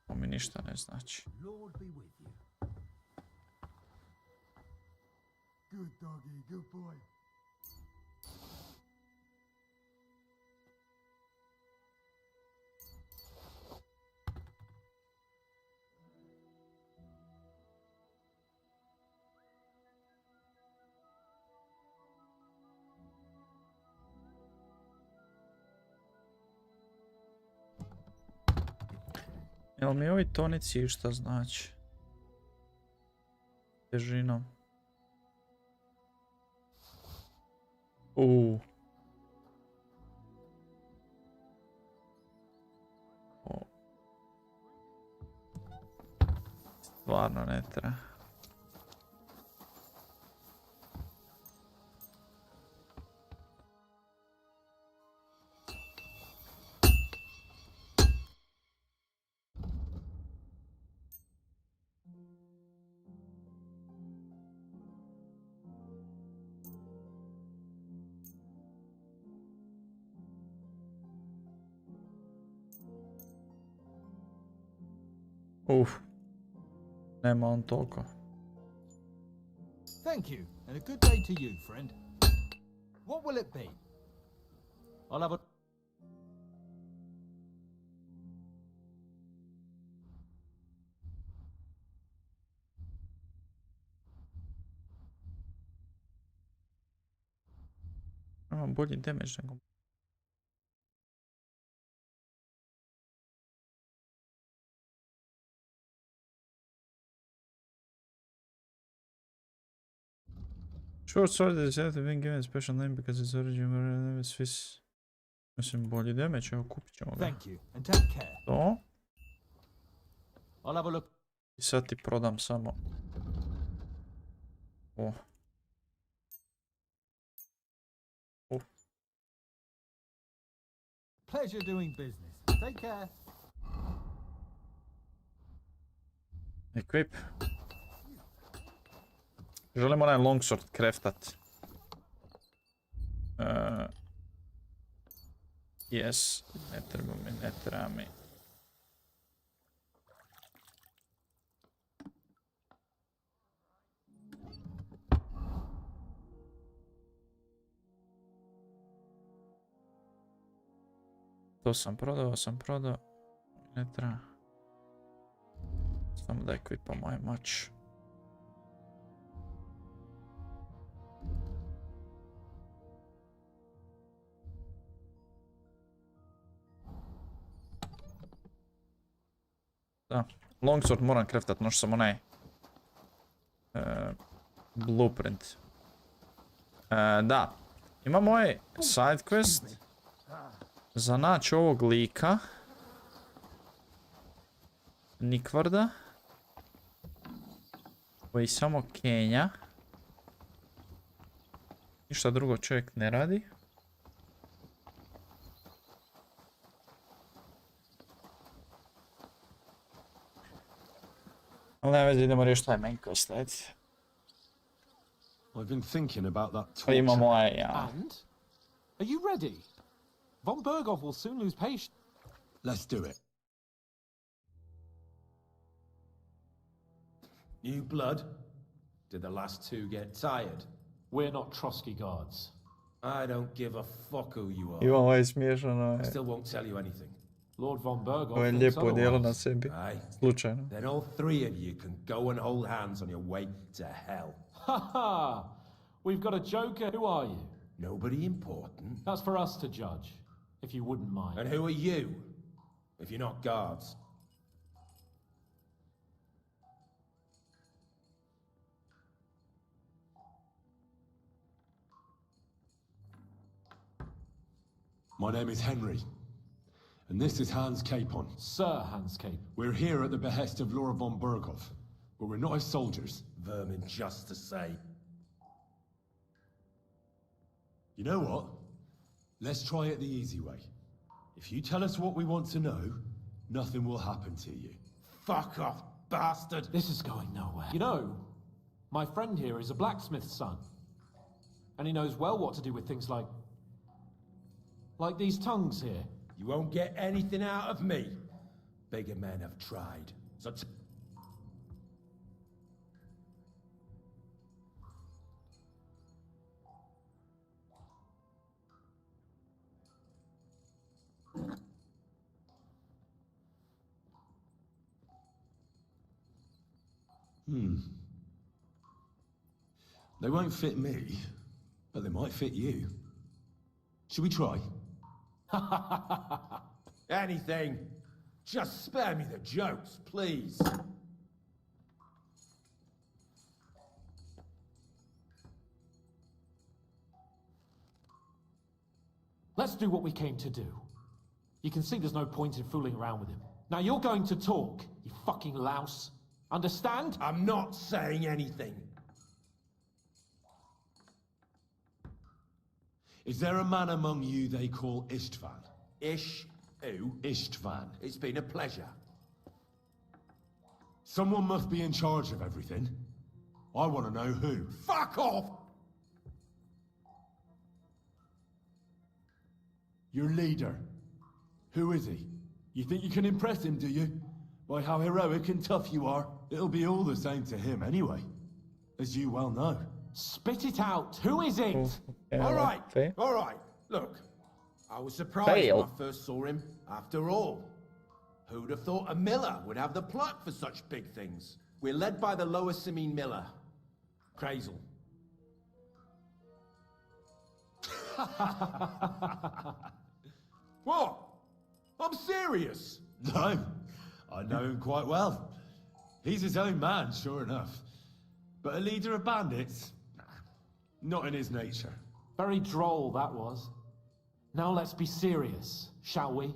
To mi ništa ne znači. Lord be with you. Good doggy, good boy. Jel mi ovi tonici šta znači? Težinom. Stvarno ne treba. Nema on toliko. Thank you, and a good day to you, friend. What will it be? I'll have a... Imam bolji damage nego... Short sword is said to have been given a special name because its origin were Swiss. Mislim, bolji damage, evo kupit ćemo ga. Thank you, and take care. To. I'll have a look. I sad ti prodam samo... O. O. Pleasure doing business. Take care. Equip. Želim onaj longsword craftat. Yes, ne treba mi. To sam prodao. Ne treba. Samo da equipam moj mač. Da, longsword moram craftat, noš sam onaj blueprint. Da, imam ovaj side quest za naći ovog lika Nikvarda koji samo kenja. Ništa drugo čovjek ne radi. Ali nema veze, idemo riješiti taj main quest, ajde. I've been thinking about that Pa torture. imamo ovaj, ja. And? Are you ready? Von Berghoff will soon lose patience. Let's do it. New blood? Did the last two get tired? We're not Trotsky guards. I don't give a fuck who you are. Imam ovaj smiješan, I still won't tell you anything. Lord von Berghoff ovo je thinks lijepo dijelo na otherwise. sebi. Aye. Slučajno. Then all three of you can go and hold hands on your way to hell. Ha ha! We've got a joker. Who are you? Nobody important. That's for us to judge, if you wouldn't mind. And who are you, if you're not guards? My name is Henry, and this is Hans Capon. Sir Hans Cape. We're here at the behest of Lord von Berghoff, but we're not his soldiers. Vermin just to say. You know what? Let's try it the easy way. If you tell us what we want to know, nothing will happen to you. Fuck off, bastard! This is going nowhere. You know, my friend here is a blacksmith's son. And he knows well what to do with things like these tongues here. You won't get anything out of me. Bigger men have tried. So They won't fit me, but they might fit you. Should we try? anything. Just spare me the jokes, please. Let's do what we came to do. You can see there's no point in fooling around with him. Now you're going to talk, you fucking louse. Understand? I'm not saying anything. Is there a man among you they call Istvan? Ish, who? Istvan. It's been a pleasure. Someone must be in charge of everything. I want to know who. Fuck off! Your leader. Who is he? You think you can impress him, do you? by how heroic and tough you are. It'll be all the same to him anyway, as you well know. Spit it out. Who is it? All right. Look, I was surprised Fail. when I first saw him, after all. Who'd have thought a miller would have the pluck for such big things? We're led by the Lower Simene Miller, Crazel. What? I'm serious. No, I know him quite well. He's his own man, sure enough. But a leader of bandits? Nah, not in his nature. Very droll, that was. Now let's be serious, shall we?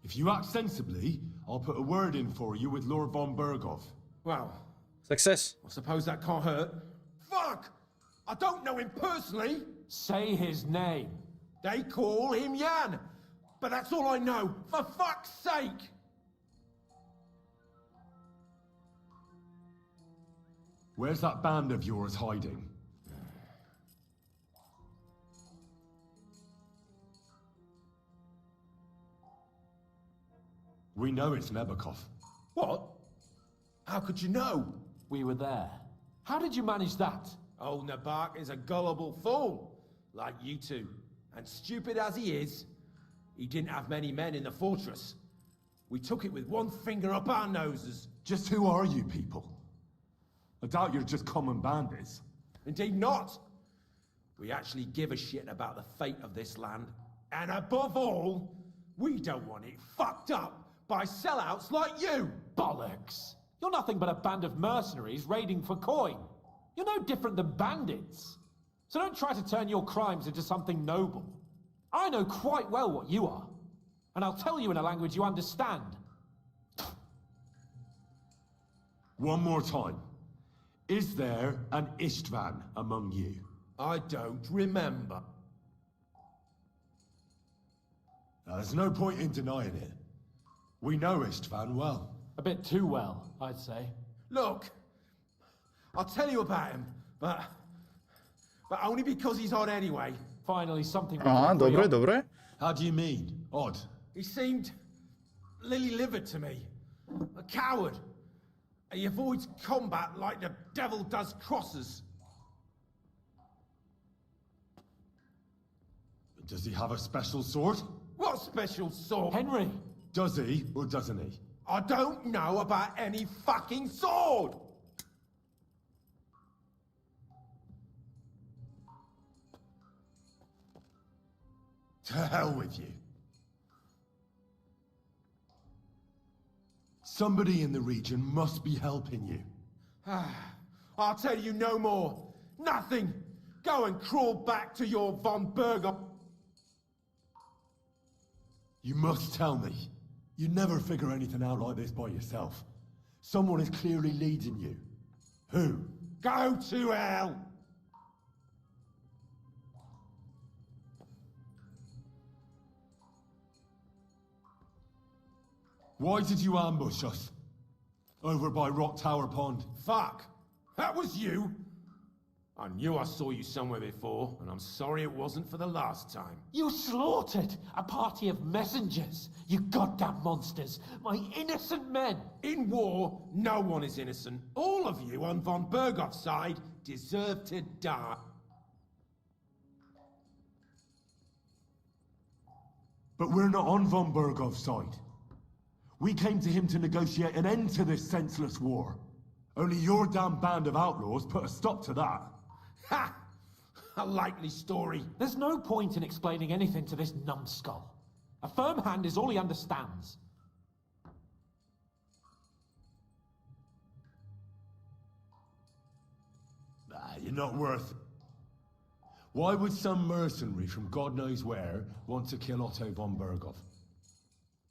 If you act sensibly, I'll put a word in for you with Lord von Berghoff. Well, Success. I suppose that can't hurt. Fuck! I don't know him personally. Say his name. They call him Jan. But that's all I know, for fuck's sake! Where's that band of yours hiding? We know it's Nebakov. What? How could you know? We were there. How did you manage that? Old Nabak is a gullible fool, like you two. And stupid as he is, he didn't have many men in the fortress. We took it with one finger up our noses. Just who are you people? I doubt you're just common bandits. Indeed not. We actually give a shit about the fate of this land. And above all, we don't want it fucked up by sellouts like you! Bollocks! You're nothing but a band of mercenaries raiding for coin. You're no different than bandits. So don't try to turn your crimes into something noble. I know quite well what you are. And I'll tell you in a language you understand. One more time. Is there an Istvan among you? I don't remember. Now, there's no point in denying it. We know Istvan well. A bit too well, I'd say. Look, I'll tell you about him, but only because he's odd anyway. Finally, something. Aha, dobro, dobro. How do you mean, odd? He seemed lily-livered to me. A coward. He avoids combat like the devil does crosses. Does he have a special sword? What special sword? Henry! Does he, or doesn't he? I don't know about any fucking sword! To hell with you. Somebody in the region must be helping you. I'll tell you no more. Nothing. Go and crawl back to your von Berger. You must tell me. You never figure anything out like this by yourself. Someone is clearly leading you. Who? Go to hell! Why did you ambush us? Over by Rock Tower Pond. Fuck! That was you? I knew I saw you somewhere before, and I'm sorry it wasn't for the last time. You slaughtered a party of messengers, you goddamn monsters, my innocent men! In war, no one is innocent. All of you on von Bergoff's side deserve to die. But we're not on von Bergov's side. We came to him to negotiate an end to this senseless war. Only your damn band of outlaws put a stop to that. Ha! A likely story. There's no point in explaining anything to this numbskull. A firm hand is all he understands. You're not worth it. Why would some mercenary from God knows where want to kill Otto von Berghoff?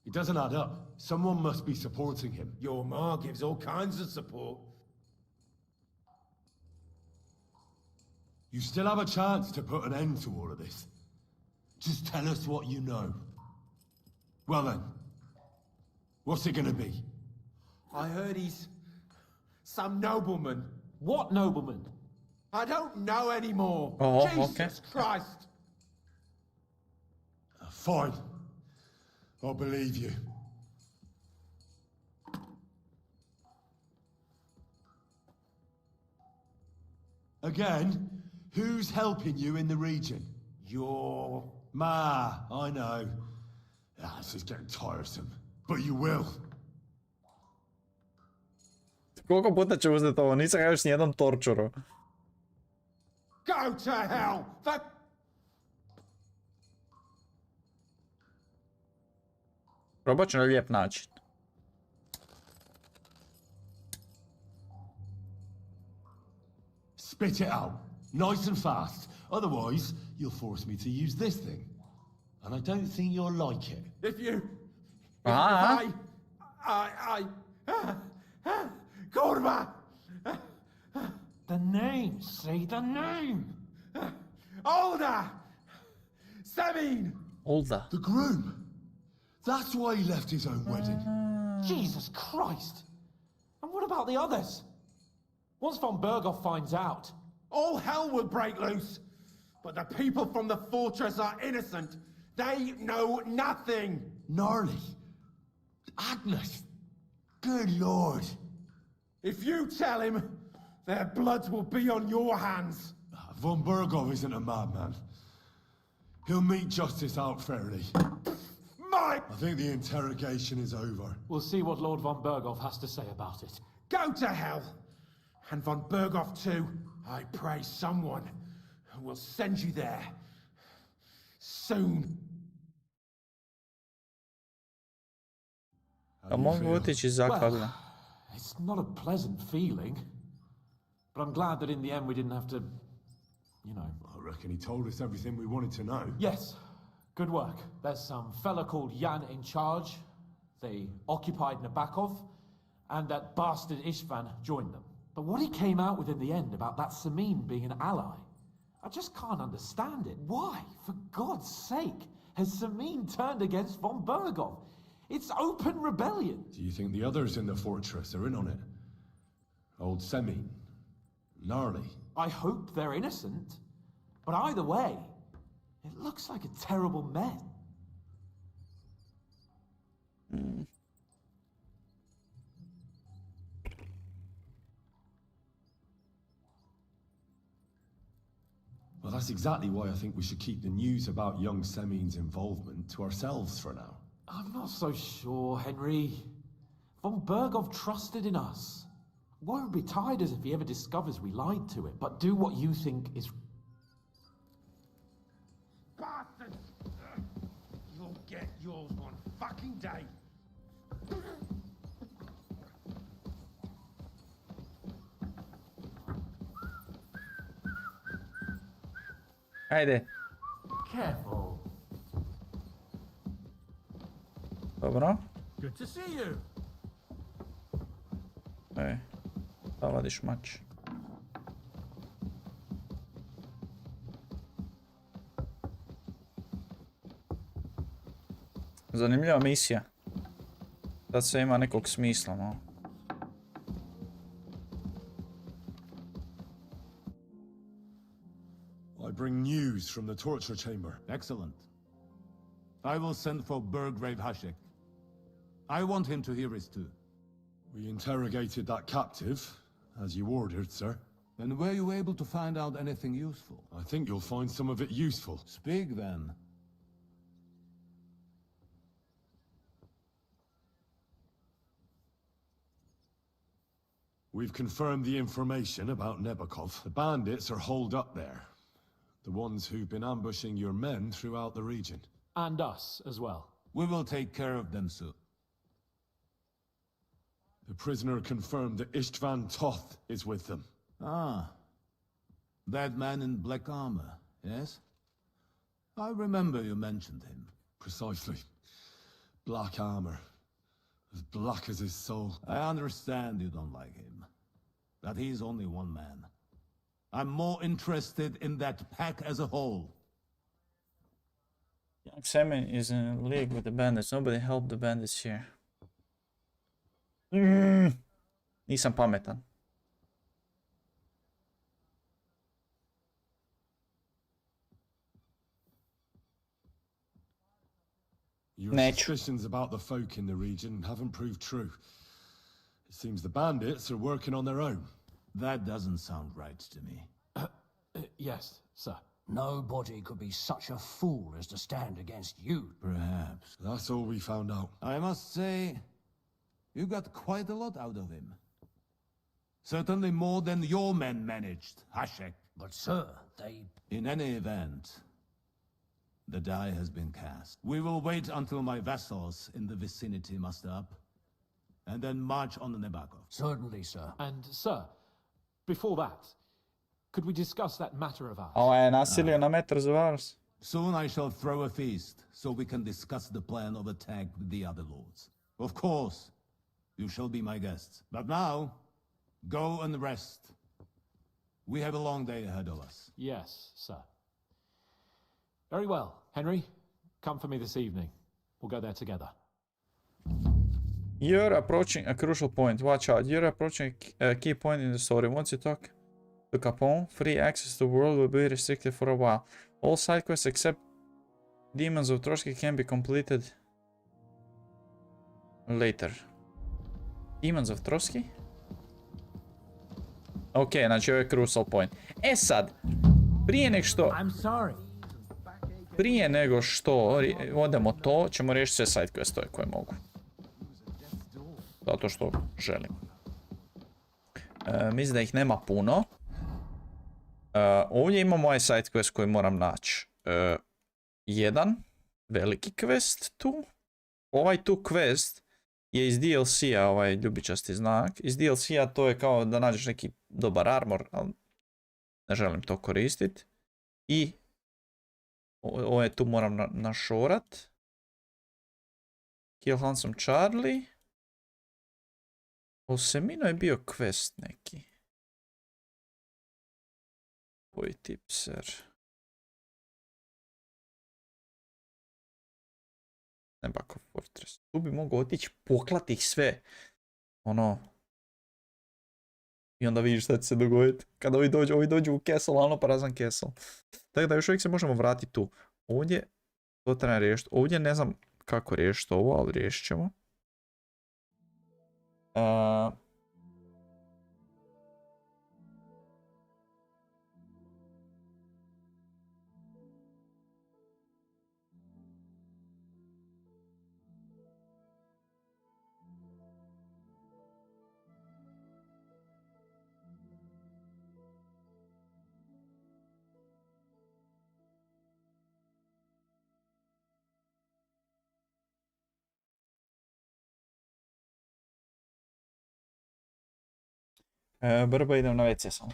It doesn't add up. Someone must be supporting him. Your ma gives all kinds of support. You still have a chance to put an end to all of this. Just tell us what you know. Well then, what's it gonna be? I heard he's some nobleman. What nobleman? I don't know anymore. Oh, Jesus okay. Christ. Fine. I'll believe you. Again? Who's helping you in the region? Your... Ma, I know. Ah, this is getting tiresome. But you will. Koliko puta ću uzeti ovo? Nisam ga još nijednom torčuro. Go to hell! Probat ću na lijep način. Spit it out. Nice and fast. Otherwise, you'll force me to use this thing. And I don't think you'll like it. If you... Ah. Korva! The name, say the name! Olda! Sabine! Olda. The groom. That's why he left his own wedding. Jesus Christ! And what about the others? Once von Berghoff finds out... All hell will break loose! But the people from the fortress are innocent! They know nothing! Gnarly. Agnes. Good lord. If you tell him, their blood will be on your hands! Von Berghoff isn't a madman. He'll meet justice out fairly. I think the interrogation is over. We'll see what Lord von Berghoff has to say about it. Go to hell! And von Berghoff too. I pray someone will send you there. Soon. Da mogu otići zakladno. It's not a pleasant feeling. But I'm glad that in the end we didn't have to, you know... I reckon he told us everything we wanted to know. Yes. Good work. There's some fella called Jan in charge. They occupied Nabokov, and that bastard Istvan joined them. But what he came out with in the end about that Samin being an ally, I just can't understand it. Why, for God's sake, has Samin turned against von Berghoff? It's open rebellion. Do you think the others in the fortress are in on it? Old Semin? Gnarly? I hope they're innocent. But either way, it looks like a terrible mess. Well, that's exactly why I think we should keep the news about young Semin's involvement to ourselves for now. I'm not so sure, Henry. Von Berghoff trusted in us. Won't be tired as if he ever discovers we lied to him. But do what you think is... Bastard! You'll get yours one fucking day. Ajde. Careful. Dobro. Good to see you. Da vadiš mač. Zanimljiva misija. Da sve ima nekog smisla, no. I bring news from the torture chamber. Excellent. I will send for Burgrave Hashek. I want him to hear it too. We interrogated that captive, as you ordered, sir. And were you able to find out anything useful? I think you'll find some of it useful. Speak then. We've confirmed the information about Nabokov. The bandits are holed up there. The ones who've been ambushing your men throughout the region. And us as well. We will take care of them soon. The prisoner confirmed that Istvan Toth is with them. Ah. That man in black armor, yes? I remember you mentioned him. Precisely. Black armor. As black as his soul. I understand you don't like him. That he's only one man. I'm more interested in that pack as a whole. Young Semin is in a league with the bandits. Nobody helped the bandits here. Nisam pametan. Your suspicions about the folk in the region haven't proved true. It seems the bandits are working on their own. That doesn't sound right to me. Yes, sir. Nobody could be such a fool as to stand against you. Perhaps. That's all we found out. I must say, you got quite a lot out of him. Certainly more than your men managed, Hashek. But sir, they... In any event, the die has been cast. We will wait until my vessels in the vicinity muster up, and then march on the Nebakov. Certainly, sir. And, sir, before that, could we discuss that matter of ours? Ovo je nasilio na metar za Vars. Soon I shall throw a feast, so we can discuss the plan of attack with the other lords. Of course, you shall be my guests. But now, go and rest. We have a long day ahead of us. Yes, sir. Very well. Henry, come for me this evening. We'll go there together. You're approaching a crucial point. Watch out. You're approaching a key point in the story. Once you talk to Capone, free access to the world will be restricted for a while. All side quests except Demons of Trotsky can be completed later. Demons of Trotsky? Ok, znači ovo je crucial point. E sad, prije nego što odemo to, ćemo riješiti sve side questove koje mogu. Zato što želim. Mislim da ih nema puno. Ovdje imamo ovaj side quest koji moram naći. Jedan veliki quest tu. Ovaj tu quest je iz DLC-a, ovaj ljubičasti znak. Iz DLC-a to je kao da nađeš neki dobar armor, ali ne želim to koristiti. I ovo je tu moram našorat. Kill Handsome Charlie. U Semino je bio quest neki. Koji tipser. Nebakov Fortress. Tu bi mogao otići poklati ih sve. Ono. I onda vidiš šta će se dogoditi. Kada ovi dođu u castle, ono prazan castle. Tako da još uvijek se možemo vratiti tu. Ovdje to treba riješiti. Ovdje ne znam kako riješiti ovo, ali riješit ćemo. Brba, idem na WC samo.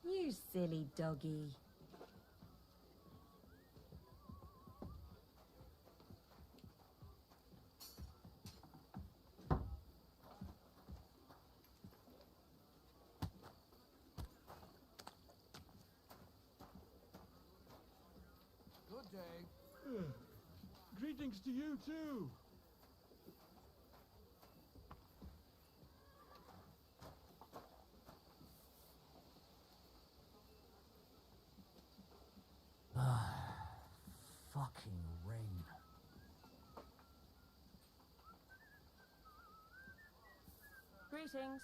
You silly doggy. Good day. Greetings to you too. Fucking rain. Greetings.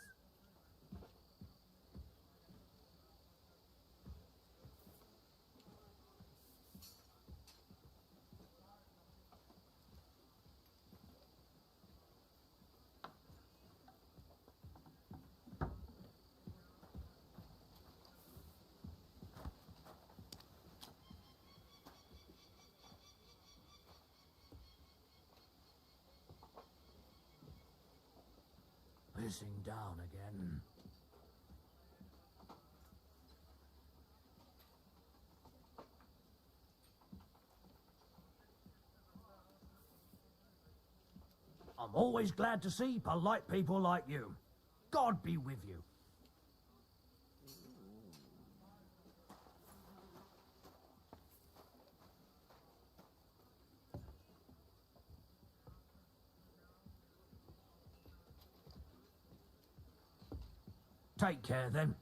pissing down again. I'm always glad to see polite people like you. God be with you. Take care then.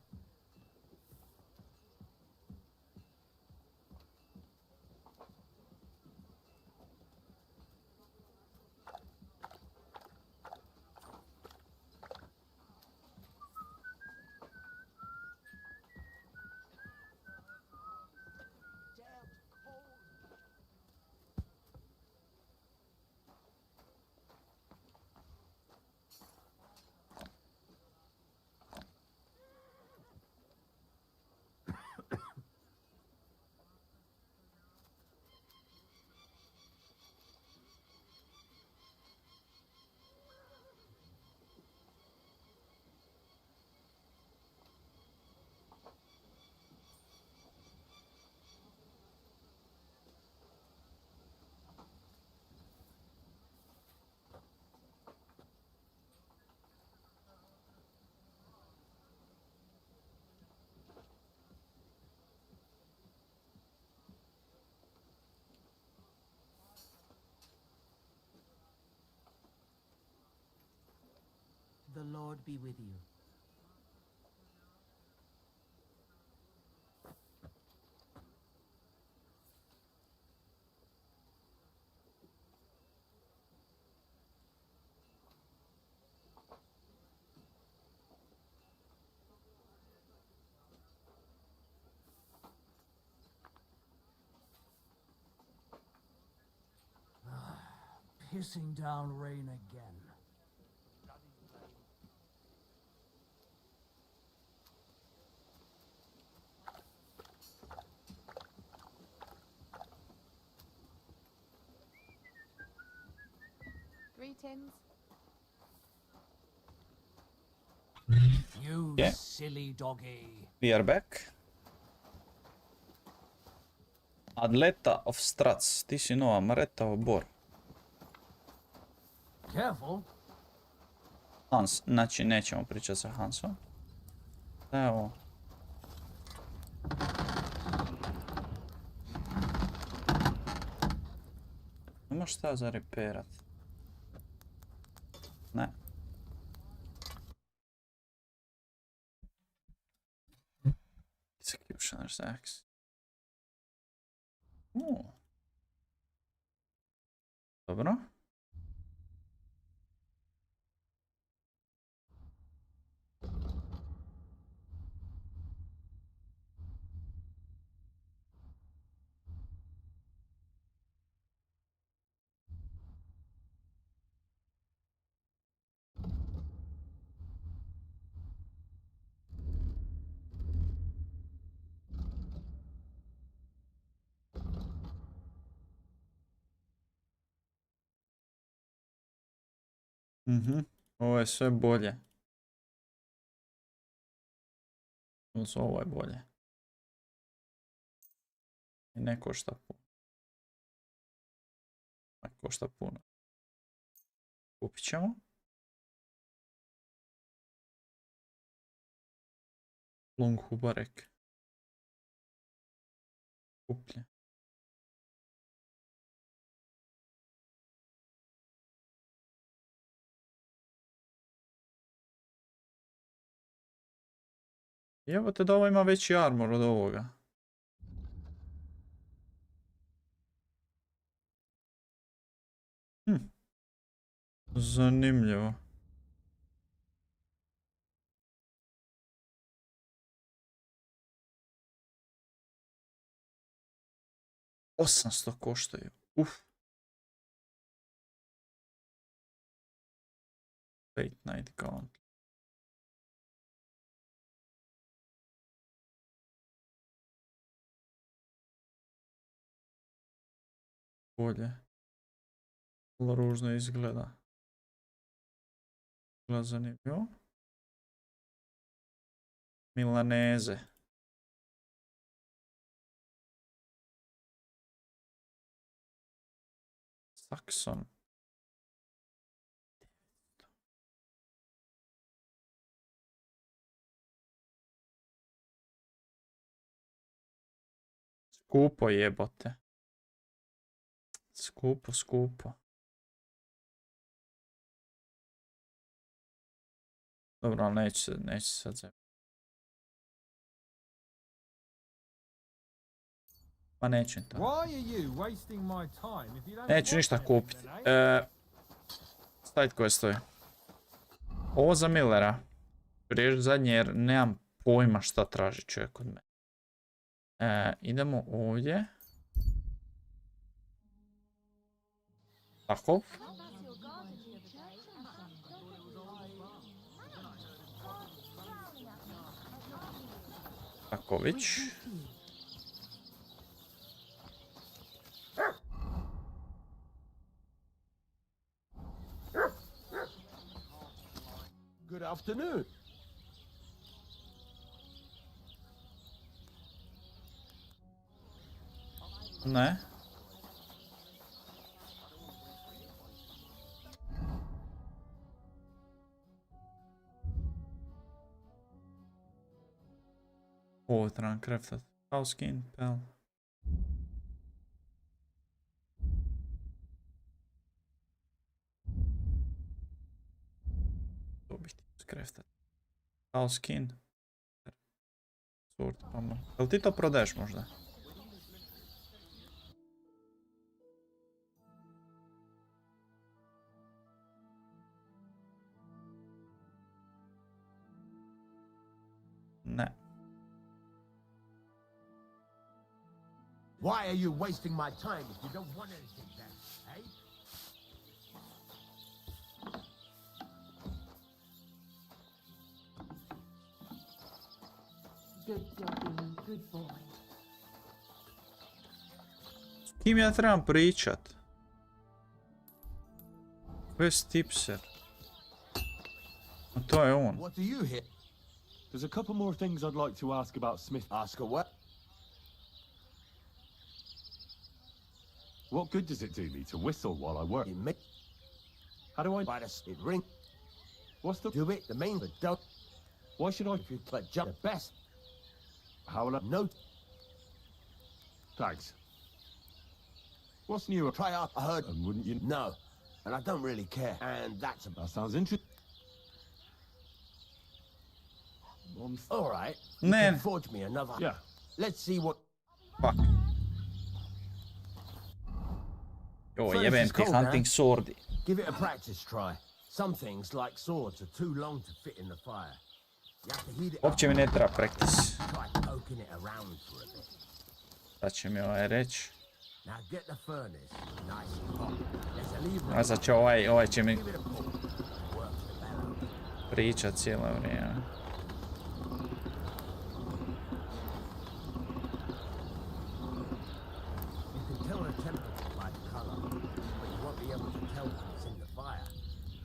The Lord be with you. Pissing down rain again. Greetings. You Yeah. silly doggy. We are back. Adleta of Strats. Ti si nova Maretta Bor. Careful. Hans, znači nećemo pričati sa Hansom. Evo. Ima šta za reperat? Ne. Executioner's Axe. Dobro. Ovo je sve bolje. Odnosno, ovo je bolje. I ne košta puno. Ne košta puno. Kupit ćemo. Long Hubarek. Kuplje. I evo te da ovo ima veći armor od ovoga. Zanimljivo. $800 koštaju. Fate Night Gauntlet. Bolje. Vrlo ružno izgleda. Izgleda zanimljivo. Milaneze. Saxon. Skupo jebote. Skupo, skupo. Dobro, ali neću sad se. Pa neću to. Neću ništa kupiti. Staviti koje stoji. Ovo za Millera. Prijeći zadnje jer nemam pojma šta traži čovjek od mene. Idemo ovdje. Tako. Taković. Good afternoon. Ne. Ovo trebam kreftat. House skin, pel. To bih htio skreftat. House skin. Sword, pa malo. Jel ti to prodaješ možda? Ne. Why are you wasting my time if you don't want anything then, eh? Good doggy, good boy. S kim ja trebam pričat? Ko je Stipser? A to je on. What do you hear? There's a couple more things I'd like to ask about Smith. Ask her what? What good does it do me to whistle while I work? How do I... By the ring. What's the... Do it, the main, but don't. Why should I... If you but jump the best. How will I... No. Thanks. What's new? Try out, I heard. And wouldn't you... No. And I don't really care. And that's about... That sounds interesting. All right. Man. You can forge me another. Yeah. Let's see what... Fuck. Jo, jebem ti hunting swordi. Give it a practice try. Some things, like swords, are too long to fit in the fire. You have to heat it up. Uopće mi ne treba practice. Try poking it around for a bit. Sad će mi ovaj reći. Now get the furnace nice and hot. There's a lever. A sad će ovaj će mi Give it a pull. Works the bellow. pričat cijelo vrijeme. You can tell the temperature by the color, but you won't be able to tell when it's in the fire.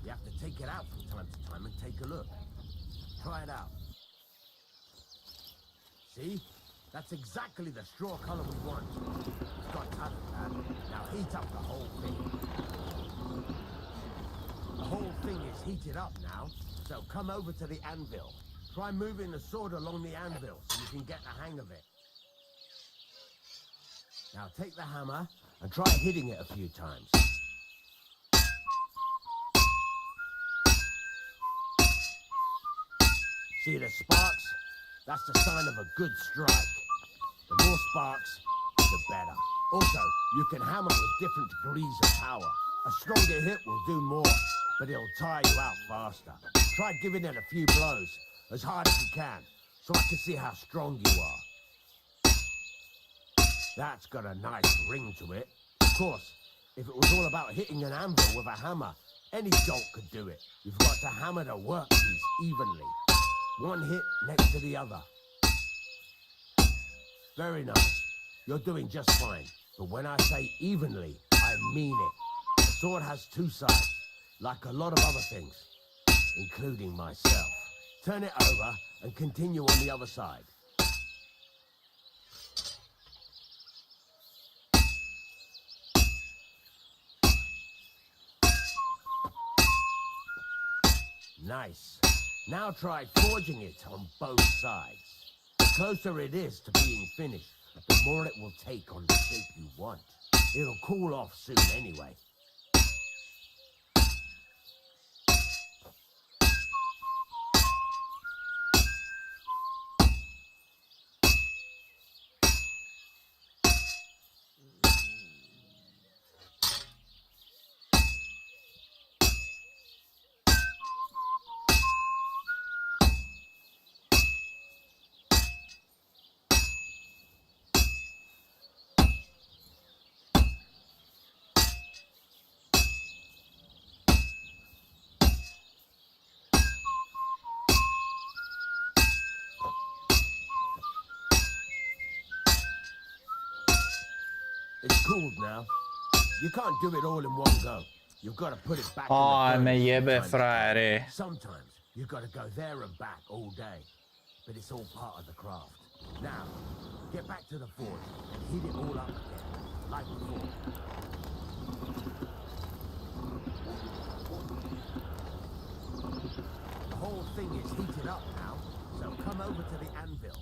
You have to take it out from time to time and take a look. Try it out. See? That's exactly the straw color we want. It's got touch pad. Now heat up the whole thing. The whole thing is heated up now, so come over to the anvil. Try moving the sword along the anvil so you can get the hang of it. Now take the hammer and try hitting it a few times. See the sparks? That's the sign of a good strike. The more sparks, the better. Also, you can hammer with different degrees of power. A stronger hit will do more, but it'll tire you out faster. Try giving it a few blows, as hard as you can, so I can see how strong you are. That's got a nice ring to it. Of course, if it was all about hitting an anvil with a hammer, any dolt could do it. You've got to hammer the workpiece evenly. One hit next to the other. Very nice. You're doing just fine. But when I say evenly, I mean it. The sword has two sides, like a lot of other things, including myself. Turn it over and continue on the other side. Nice. Now try forging it on both sides. The closer it is to being finished, the more it will take on the shape you want. It'll cool off soon anyway. It's cooled now. You can't do it all in one go. You've got to put it back in Aj the me furnace jebe from time to time. frajeri. Sometimes you've got to go there and back all day. But it's all part of the craft. Now, get back to the forge and heat it all up again, like before. The whole thing is heated up now, so come over to the anvil.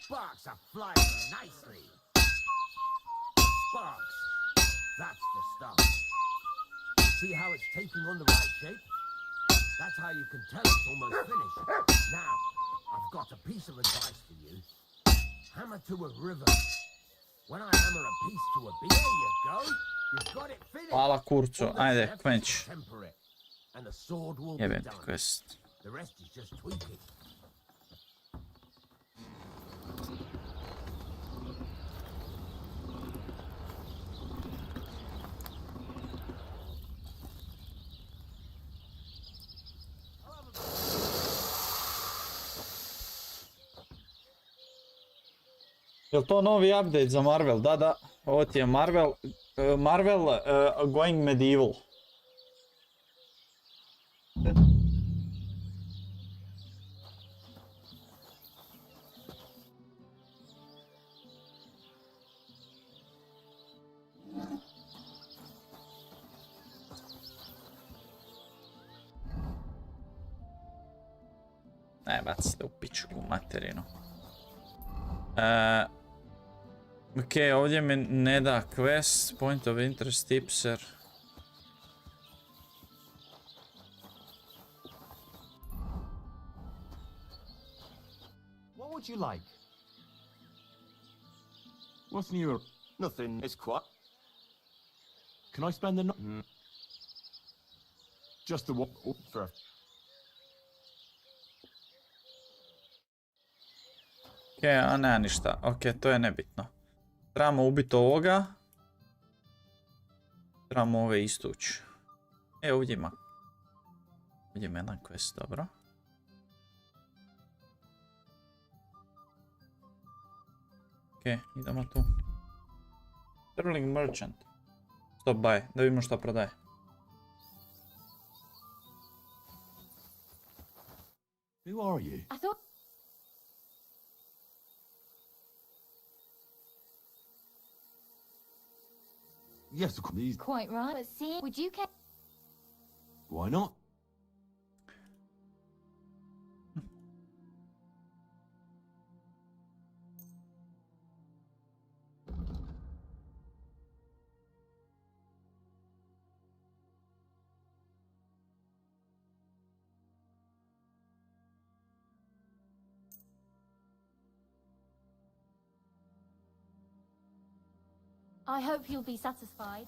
Sparks are flying nicely. Sparks. That's the stuff. See how it's taking on the right shape? That's how you can tell it's almost finished. Now, I've got a piece of advice for you. Hammer to a river. When I hammer a piece to a beam, there you go. You've got it finished. Hvala kurcu, All that's ajde, left is kvenč. to temper it, and the sword will be Jebem ti done. quest. The rest is just tweaking. Jel to novi update za Marvel? Da, da. Ovo ti je Marvel. Marvel Going Medieval. Ne, bacite u pičku materinu. Ok, ovdje mi ne da quest, point of interest tipser. What would you like? What's new? Nothing. It's quiet. Can I spend the night? Just the one for a... Ok, a ne, ništa. Ok, to je nebitno. Trebamo ubiti ovoga. Trebamo ove istući. Ovdje ima. Ovdje ima jedan quest, dobro. Ok, idemo tu. Sterling Merchant. Stop buy, da vidimo što prodaje. Who are you? I thought... Yes, these. Quite right, but see, would you care? Why not? I hope you'll be satisfied.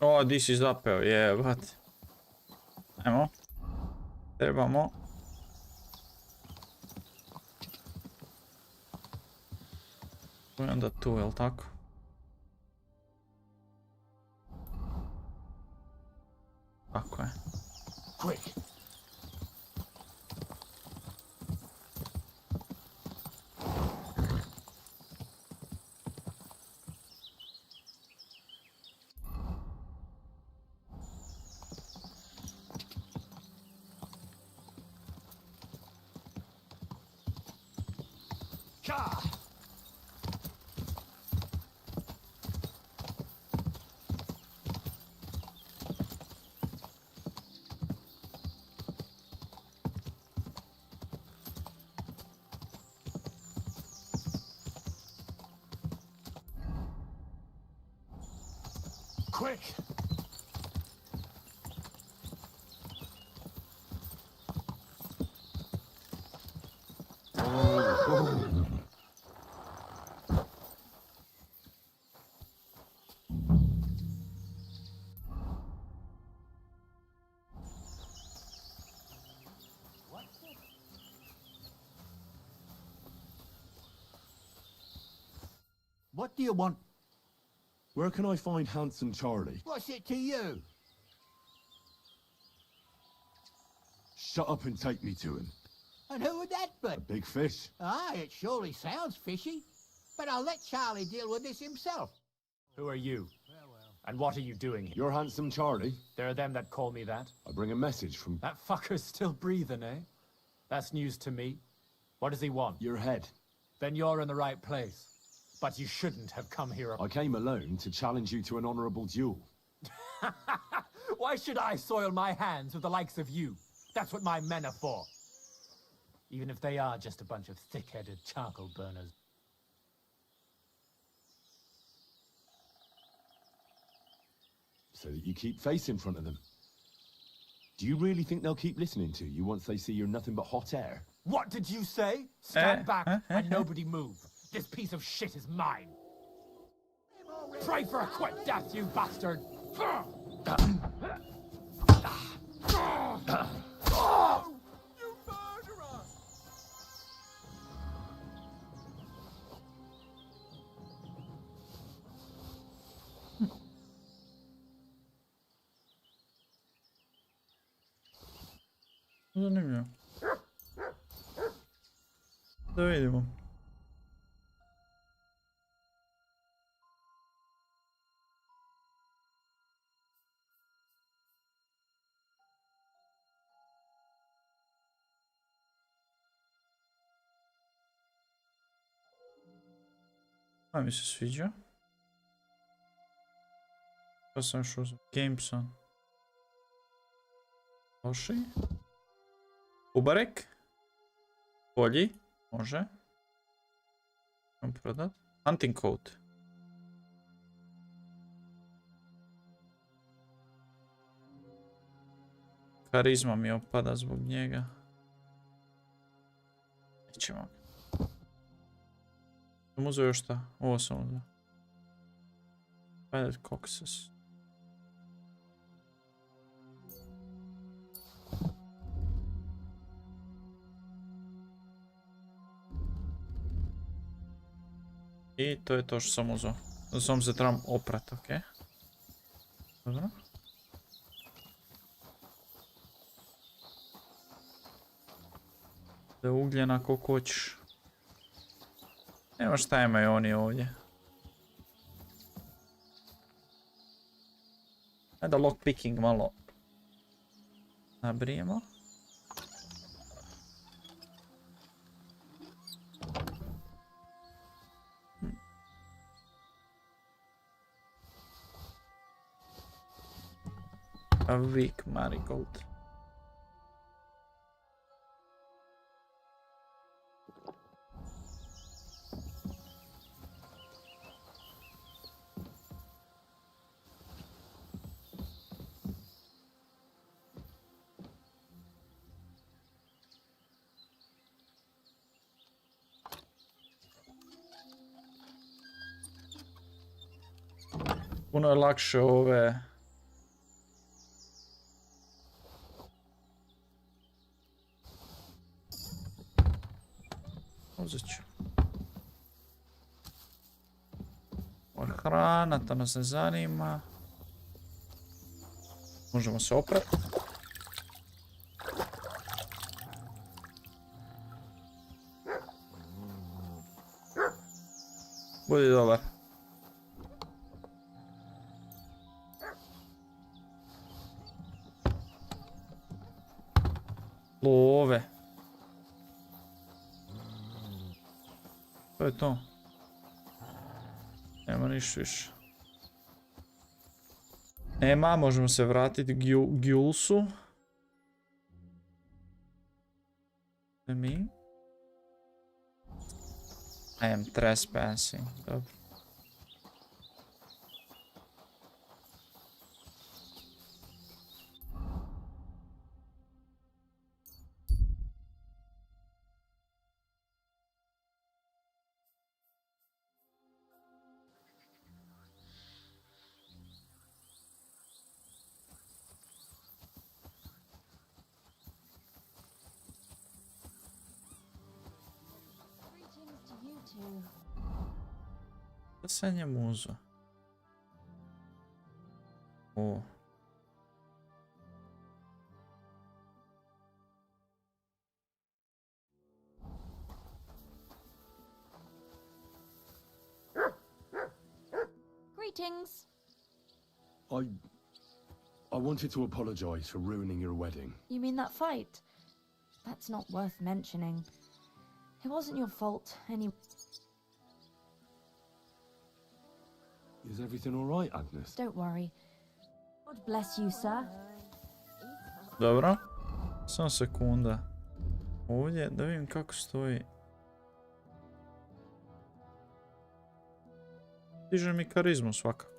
O, di si zapeo, jebat. Ajmo. Trebamo. I onda tu, jel tako? Quick! What do you want? Where can I find Handsome Charlie? What's it to you? Shut up and take me to him. And who would that be? A big fish. Aye, it surely sounds fishy. But I'll let Charlie deal with this himself. Who are you? And what are you doing here? You're Handsome Charlie? There are them that call me that. I bring a message from... That fucker's still breathing, eh? That's news to me. What does he want? Your head. Then you're in the right place. But you shouldn't have come here. I came alone to challenge you to an honorable duel. Why should I soil my hands with the likes of you? That's what my men are for. Even if they are just a bunch of thick-headed charcoal burners. So that you keep face in front of them. Do you really think they'll keep listening to you once they see you're nothing but hot air? What did you say? Stand back and nobody move. This piece of shit is mine. Pray for a quick death, you bastard! Zanimljivo. Da vidimo. A mi se sviđa. Pa sam još uzeo. Kingston. Loši. Ubarek. Bolji. Može. Idem prodat. Hunting coat. Karizma mi opada zbog njega. Nećemo. Sam uzeo još šta? Ovo sam uzeo. Padded coxes. I to je to što sam uzeo. Samo se trebam oprat, ok? Dobro. Da ugljena koliko hoćeš. Nema šta imaju oni ovdje. Ajde da lockpicking malo nabrijemo. A weak marigold. Puno je lakše ove... Uzet ću. Ovo je hrana, to nas ne zanima. Možemo se oprati. Budi dobar. Love. To je to. Nema ništa više. Nema, možemo se vratiti Gulsu. Mi? I am trespassing. Dobro. Da se njemu uzo. O. Greetings. I wanted to apologize for ruining your wedding. You mean that fight? That's not worth mentioning. It wasn't your fault, anyway. Is everything all right, Agnes? Don't worry. God bless you, sir. Dobro. Samo sekunda. Ovdje, da vidim kako stoji. Diže mi karizmu svakako.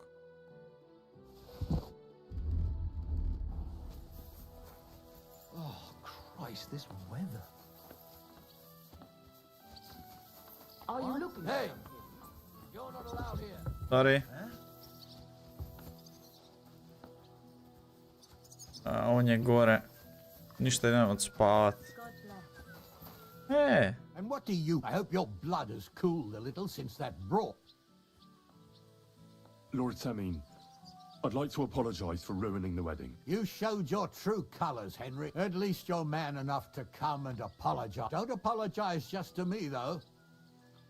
Oh, Christ, this weather. Are you looking? Hey! You're not allowed here. Sorry. A on je gore. Ništa idem odspavat. Hey! And what do you... I hope your blood has cooled a little since that brawl. Lord Samin, I'd like to apologize for ruining the wedding. You showed your true colors, Henry. At least you're man enough to come and apologize. Don't apologize just to me, though.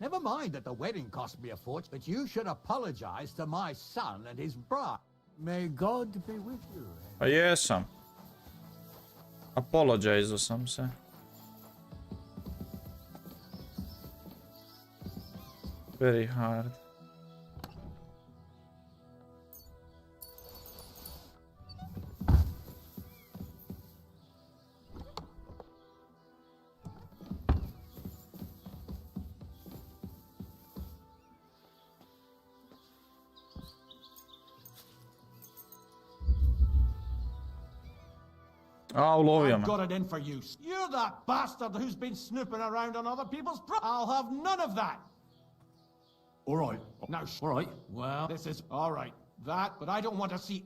Never mind that the wedding cost me a fortune, but you should apologize to my son and his bride. May God be with you. Pa jesam. Apologizao sam se. Very hard. A, ulovio me. I've got it in for you. You're that bastard who's been snooping around on other people's I'll have none of that. All right. Now, all right. Well, this is all right. That, but I don't want to see.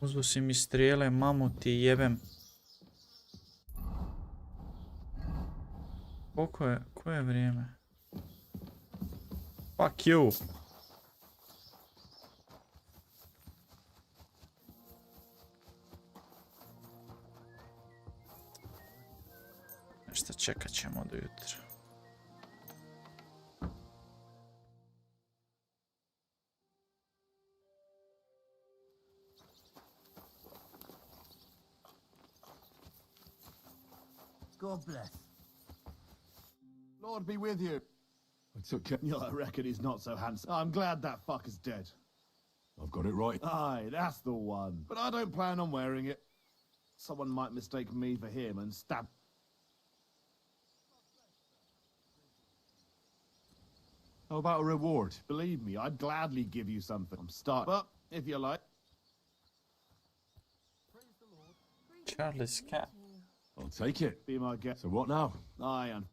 Uzeo si mi strijele, mamu ti jebem. Koje je vrijeme? Fuck you. Nešto čekat ćemo do jutra. God bless. Lord be with you. I took it. I reckon he's not so handsome. I'm glad that fucker's dead. I've got it right. Aye, that's the one. But I don't plan on wearing it. Someone might mistake me for him and stab. How about a reward? Believe me, I'd gladly give you something. I'm starting. But, if you like. Charlie's cat. I'll take it. Be my guest. So what now? Aye, and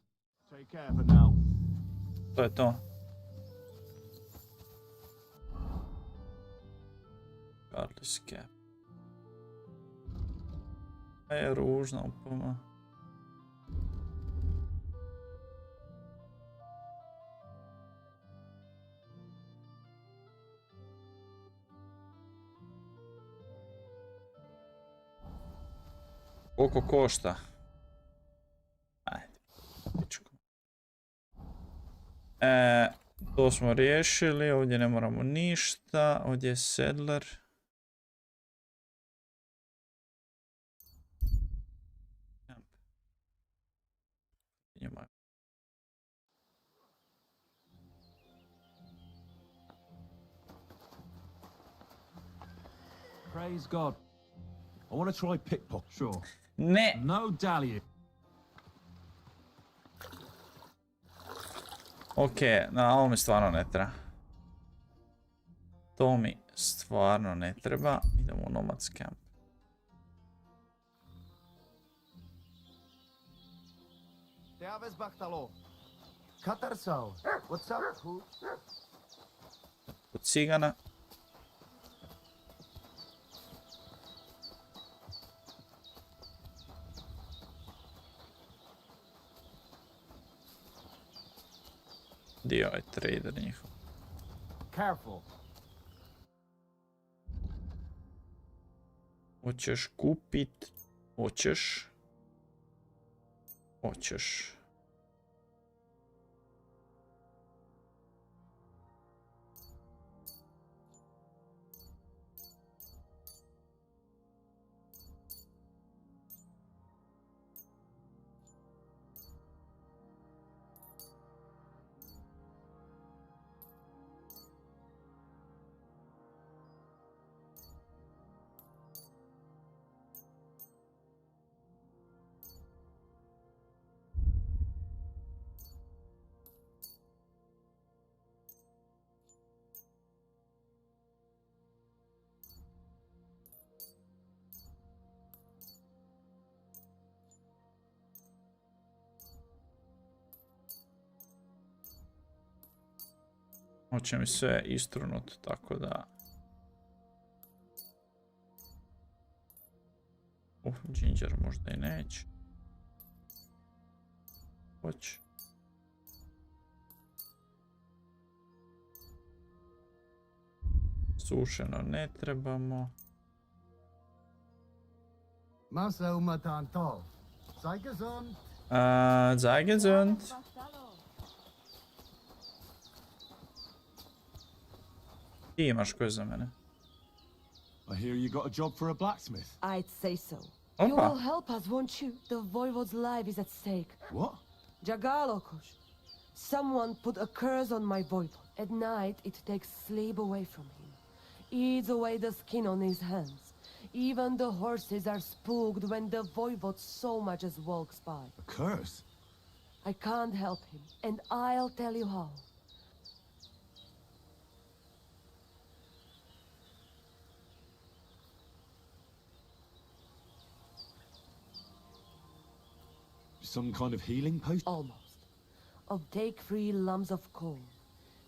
take care for now. To je to. Charlie's cat. Je ružna upoma. Koliko košta? Ajde. To smo riješili, ovdje ne moramo ništa, ovdje je settler. Ima. Praise God. I want to try pickpocket. Sure. Ne! No dally. Ok, na ovo mi stvarno ne treba. To mi stvarno ne treba. Idemo u Nomad's Camp. Kod cigana. Dio je trader njihov. Careful. Hoćeš kupit? Hoćeš? Hoćeš. Hoće mi sve istrunut, tako da... Ginger možda i neće. Hoće. Sušeno ne trebamo. Masa umatan tov. Sei gesund. Sei gesund. Ti imaš koje za mene? I hear you got a job for a blacksmith. I'd say so. Opa. You will help us, won't you? The Voivode's life is at stake. What? Jagalokosh. Someone put a curse on my Voivode. At night, it takes sleep away from him. Eats away the skin on his hands. Even the horses are spooked when the Voivode so much as walks by. A curse? I can't help him, and I'll tell you how. Some kind of healing potion? Almost. I'll take 3 lumps of coal,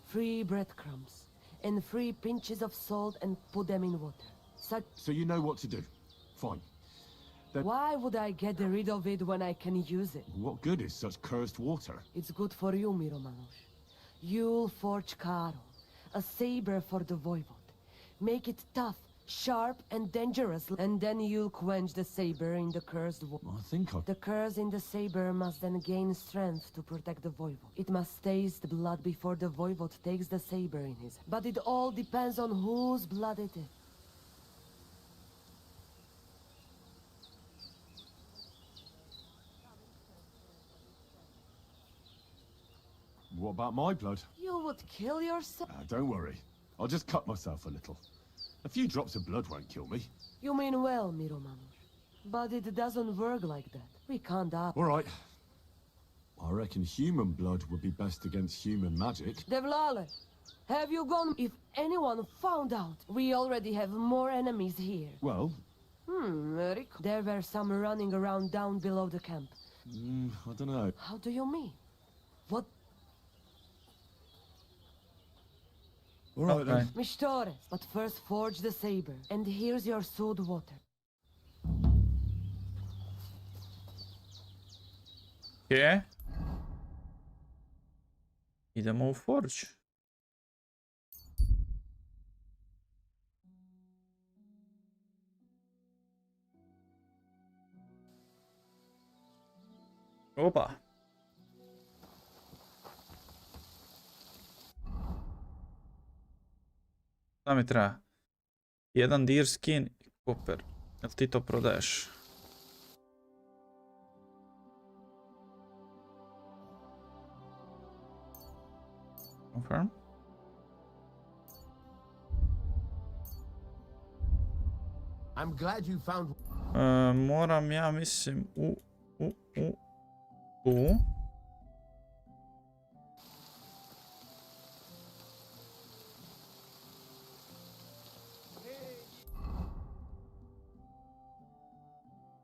3 breadcrumbs, and 3 pinches of salt and put them in water. So you know what to do. Fine. Then Why would I get rid of it when I can use it? what good is such cursed water? It's good for you, Miromanush. You'll forge CRO, a saber for the Voivode. Make it tough, sharp, and dangerous, and then you'll quench the saber in the cursed water. I think I... The curse in the saber must then gain strength to protect the Voivode. It must taste blood before the Voivode takes the saber in his hand. But it all depends on whose blood it is. What about my blood? You would kill yourself? Don't worry. I'll just cut myself a little. A few drops of blood won't kill me. You mean well, Miromanush. But it doesn't work like that. We can't act. All right. I reckon human blood would be best against human magic. Devlale, have you gone? If anyone found out, we already have more enemies here. Well, Rick. There were some running around down below the camp. I don't know. How do you mean? What? All right then. Mishtores, but first forge the saber. And here's your sewed water. Je? Idemo u Forge. Opa. Šta mi treba? Jedan deer skin i koper. Jel ti to prodaješ? Confirm. I'm glad you found... Moram, ja mislim, tu.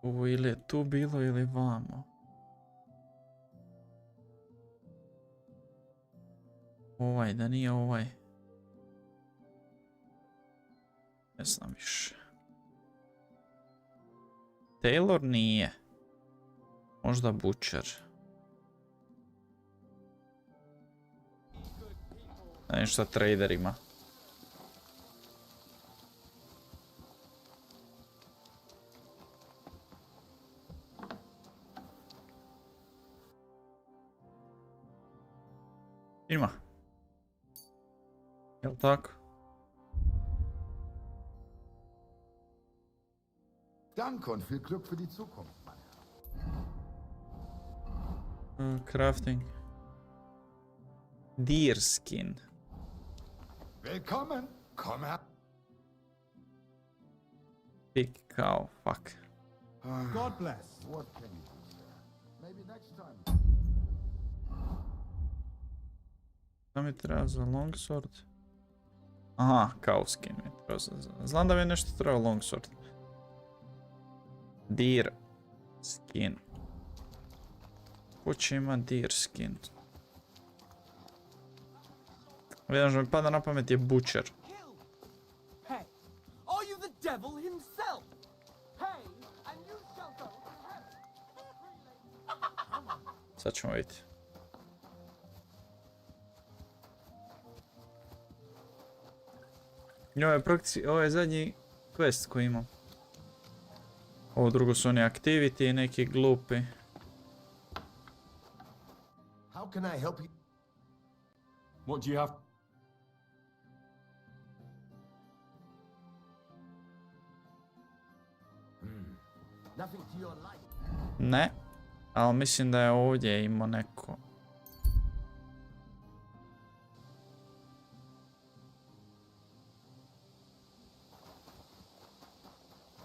Ili je tu bilo ili vamo. Ovaj, da nije ovaj. Ne znam više. Taylor nije. Možda Butcher. Nešto sa traderima. Ima. Jel tako? Danke und viel Glück für die Zukunft, mein Herr. Crafting. Deerskin. Willkommen. Komm her. Big cow. Fuck. God bless. What can you do, sir? Maybe next time. Šta mi treba za longsword? Aha, cow skin mi treba za... Znam da mi je nešto treba longsword. Deer skin. Ko će ima deer skin? Vidim što mi pada na pamet je Butcher. Hey, are you the devil himself? Hey, and you shall go to heaven. Sad ćemo vidjeti. Ovo je zadnji quest koji imam. Ovo drugo su oni activity i neki glupi. How can I help you? What do you have? Nothing to your life. Ne, ali mislim da je ovdje imao neko.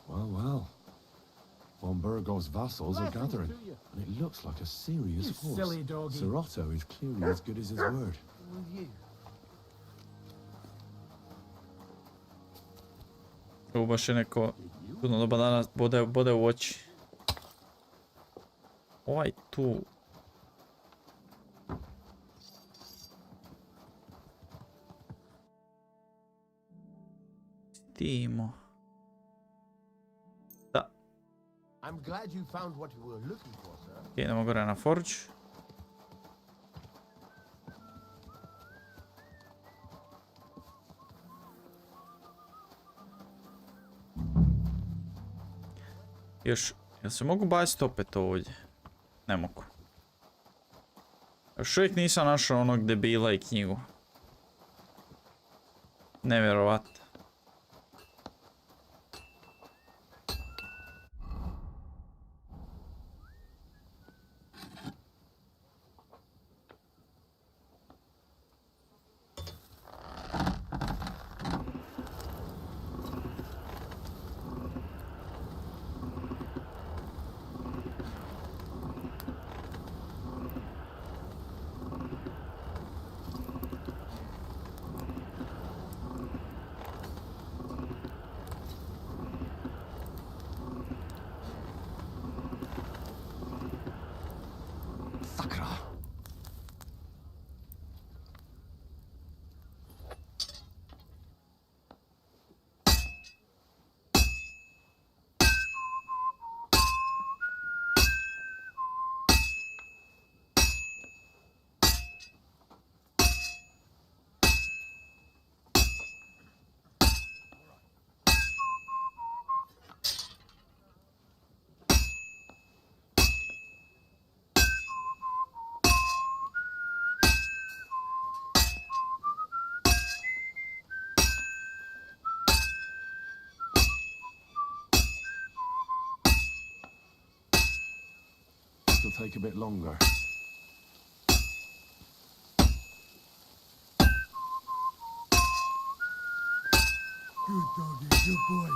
Well. Von Burgov's vassals are gathering, and it looks like a serious You force. silly doggy. Sir Otto is clearly as good as his word. Ovo baš je neko čudno doba dana bode u oči. Ovaj tu. Stimo. Da. I'm glad you found what you were looking for, sir. Idemo gore na Forge. Još, jel se mogu baciti opet ovdje? Ne mogu. Još uvijek nisam našao onog debila i knjigu. Nevjerovatno. It'll take a bit longer. Good doggy, good boy.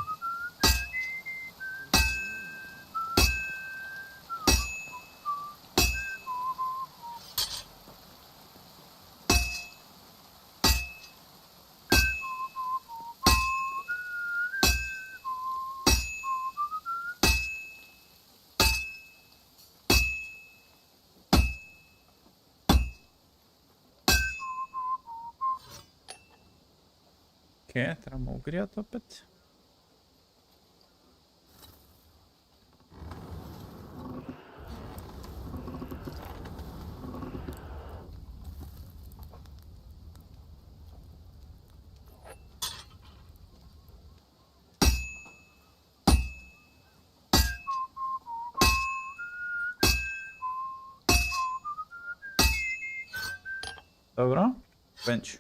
Okej, trebamo ugrijat opet. Dobro, bench.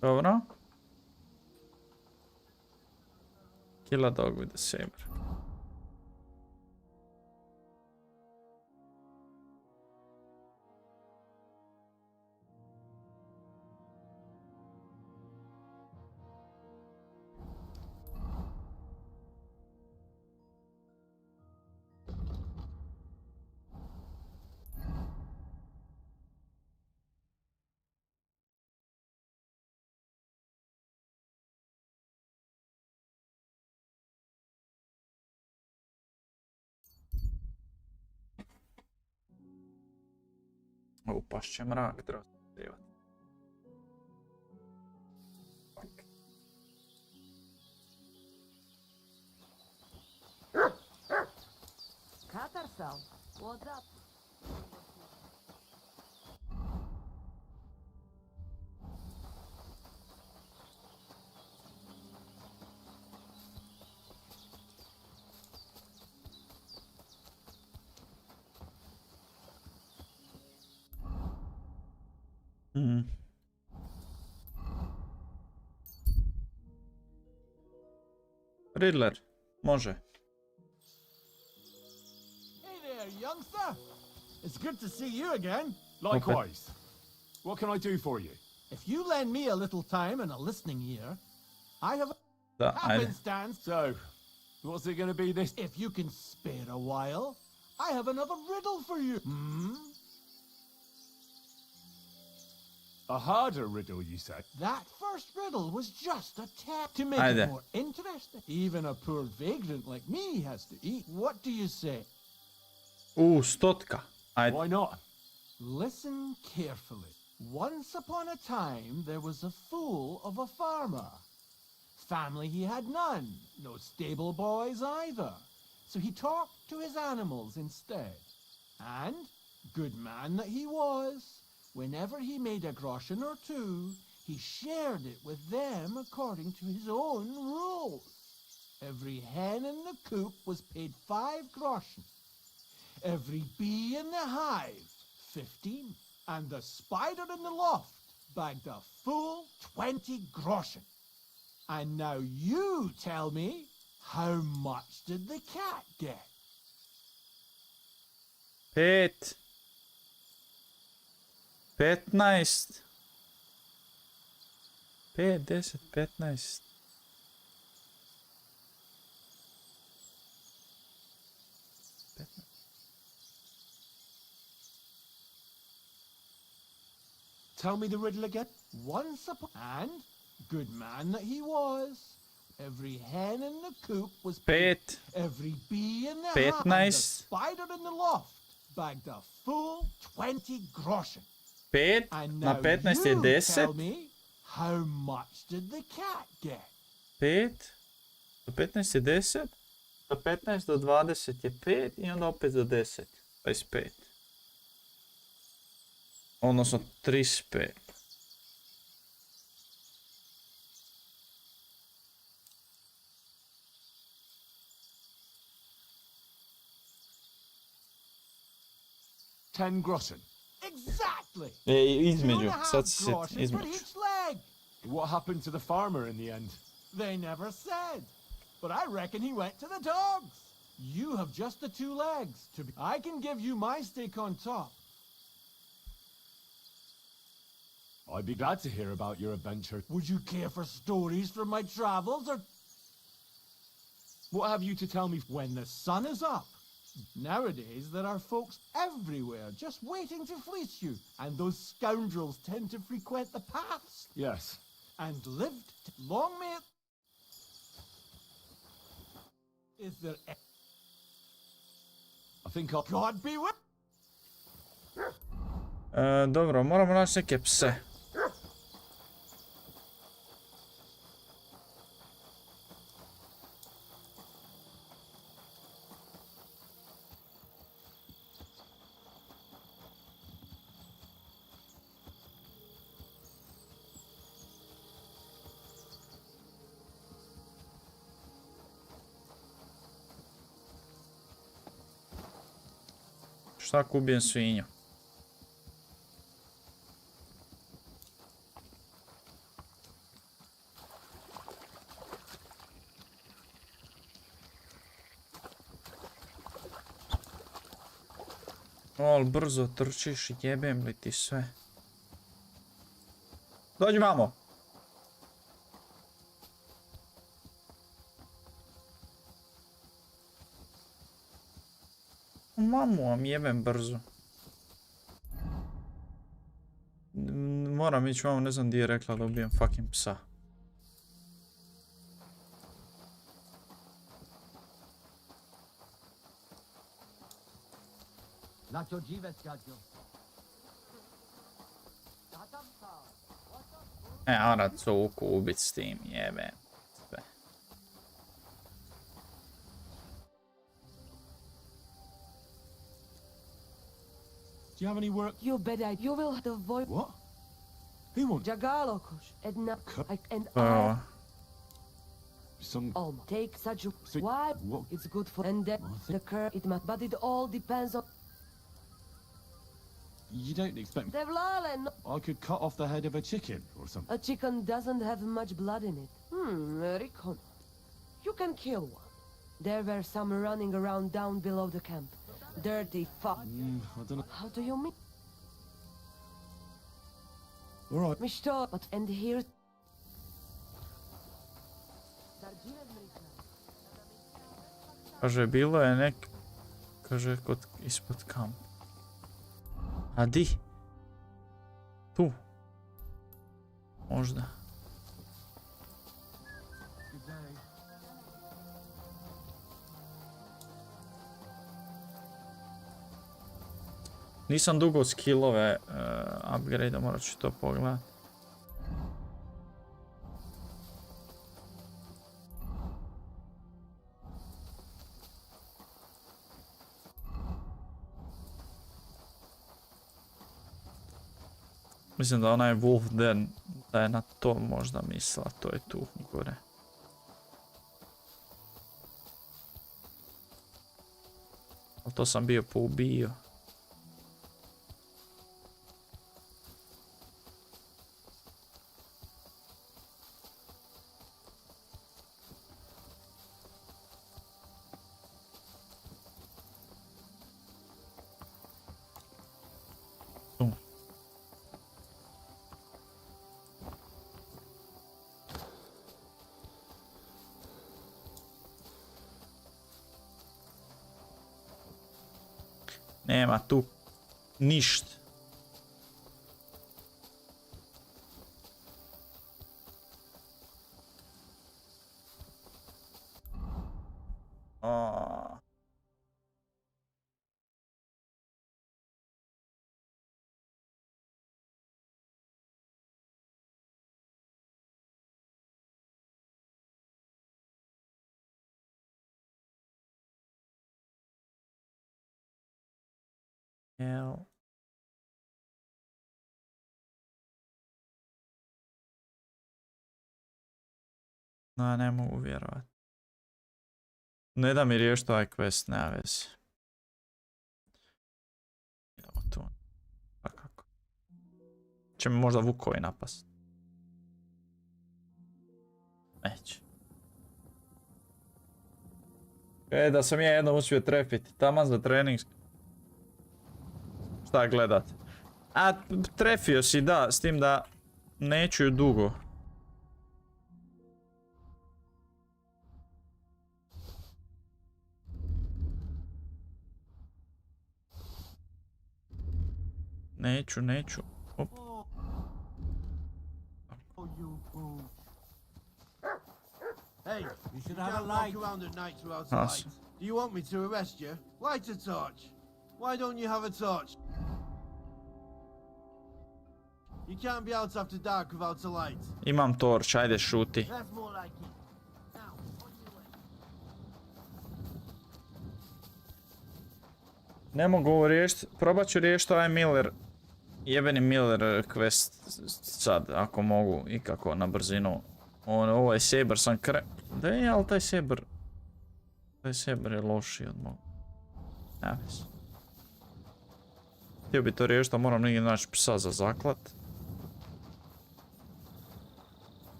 Dobro. Kill a dog with a saber. Pašće će mrak, treba skrivati. Catarcel, what's up? Riddler, može. Hey there, youngster. It's good to see you again. Likewise. What can I do for you? If you lend me a little time and a listening ear, I have Da, a ajde. happenstance. So, what's it going to be this? If you can spare a while, I have another riddle for you. A harder riddle, you said? That first riddle was just a tap to make Ajde. it more interesting. Even a poor vagrant like me has to eat. What do you say? Stotka. Ajde. Why not? Listen carefully. Once upon a time, there was a fool of a farmer. Family he had none, no stable boys either. So he talked to his animals instead. And, good man that he was, whenever he made a groschen or two, he shared it with them according to his own rules. Every hen in the coop was paid 5 groschen. Every bee in the hive, 15. And the spider in the loft bagged a full 20 groschen. And now you tell me, how much did the cat get? 5. 15. 5, 10, 15. Tell me the riddle again. Once upon and good man that he was, every hen in the coop was paid. 5. Every bee in the 15. hive, and the spider in the loft bagged a full 20 groschen. 5 And na now 15 je you 10. tell me, how much did the cat get? 5 do 15 je 10. Do 15 do 20 je 5 i onda opet do 10. 25. Odnosno 35. 10 groschen. Exactly! Između, sad se groschen for između. each leg. What happened to the farmer in the end? They never said. But I reckon he went to the dogs. You have just the 2 legs. I can give you my stake on top. I'd be glad to hear about your adventure. Would you care for stories from my travels, or What have you to tell me? when the sun is up? Nowadays, there are folks everywhere just waiting to fleece you, and those scoundrels tend to frequent the paths. Yes. And lived long may it... Is there... I think I'll... God be with... Dobro, moramo naći neke pse. Šta ako ubijem svinju? Al brzo trčiš, jebem li ti sve. Dođi mamo! Mamu vam jebem brzo. Moram ići vamo, ne znam gdje je rekla da ubijem fucking psa. Ona cuku ubit s tim, jebem. Sve. Do you have any work? You bet you will have to avoid... What? Who wants... Jagalokosh, Edna, and Oh. Some... Take such a... So- Why? What? It's good for... And then the curve, it must... But it all depends on... You don't expect... Devlalen. I could cut off the head of a chicken or something. A chicken doesn't have much blood in it. Recon. You can kill one. There were some running around down below the camp. Dirty fuck. I don't know. How do you mean? Alright. Mishto, but and here... Kaže, bilo je nek... Kaže, kod ispod kampa. A di? Tu. Možda. Nisam dugo skillove upgrade, morat ću to pogledat. Mislim da onaj Wolf Den, da je na to možda mislila, to je tu gore. Ali to sam bio poubio. Nema tu ništa. Evo. No, ne mogu vjerovat. Ne da mi riješiti ovaj quest, nema veze. Idemo tu. će me možda vukovi napast. Neće. Da sam ja jednom uspio trefiti. Taman za trening. Šta gledat? A, trefio si, da, s tim da neću ju dugo. Neću. Op. Hey, you should have a light. Walk around at night without a light. Do you want me to arrest you? Light a torch. Why don't you have a torch? You can't be out after dark without a light. Imam torč, ajde šuti. That's more like it. Now, on your way. Ne mogu ovo riješiti, probat ću riješiti ovaj Miller. Jebeni Miller quest sad, ako mogu ikako na brzinu. Ovo je Saber sam Da je, ali taj Saber je lošiji od mogu. Nema veze. Htio bi to riješiti, a moram negdje naći psa za zaklat.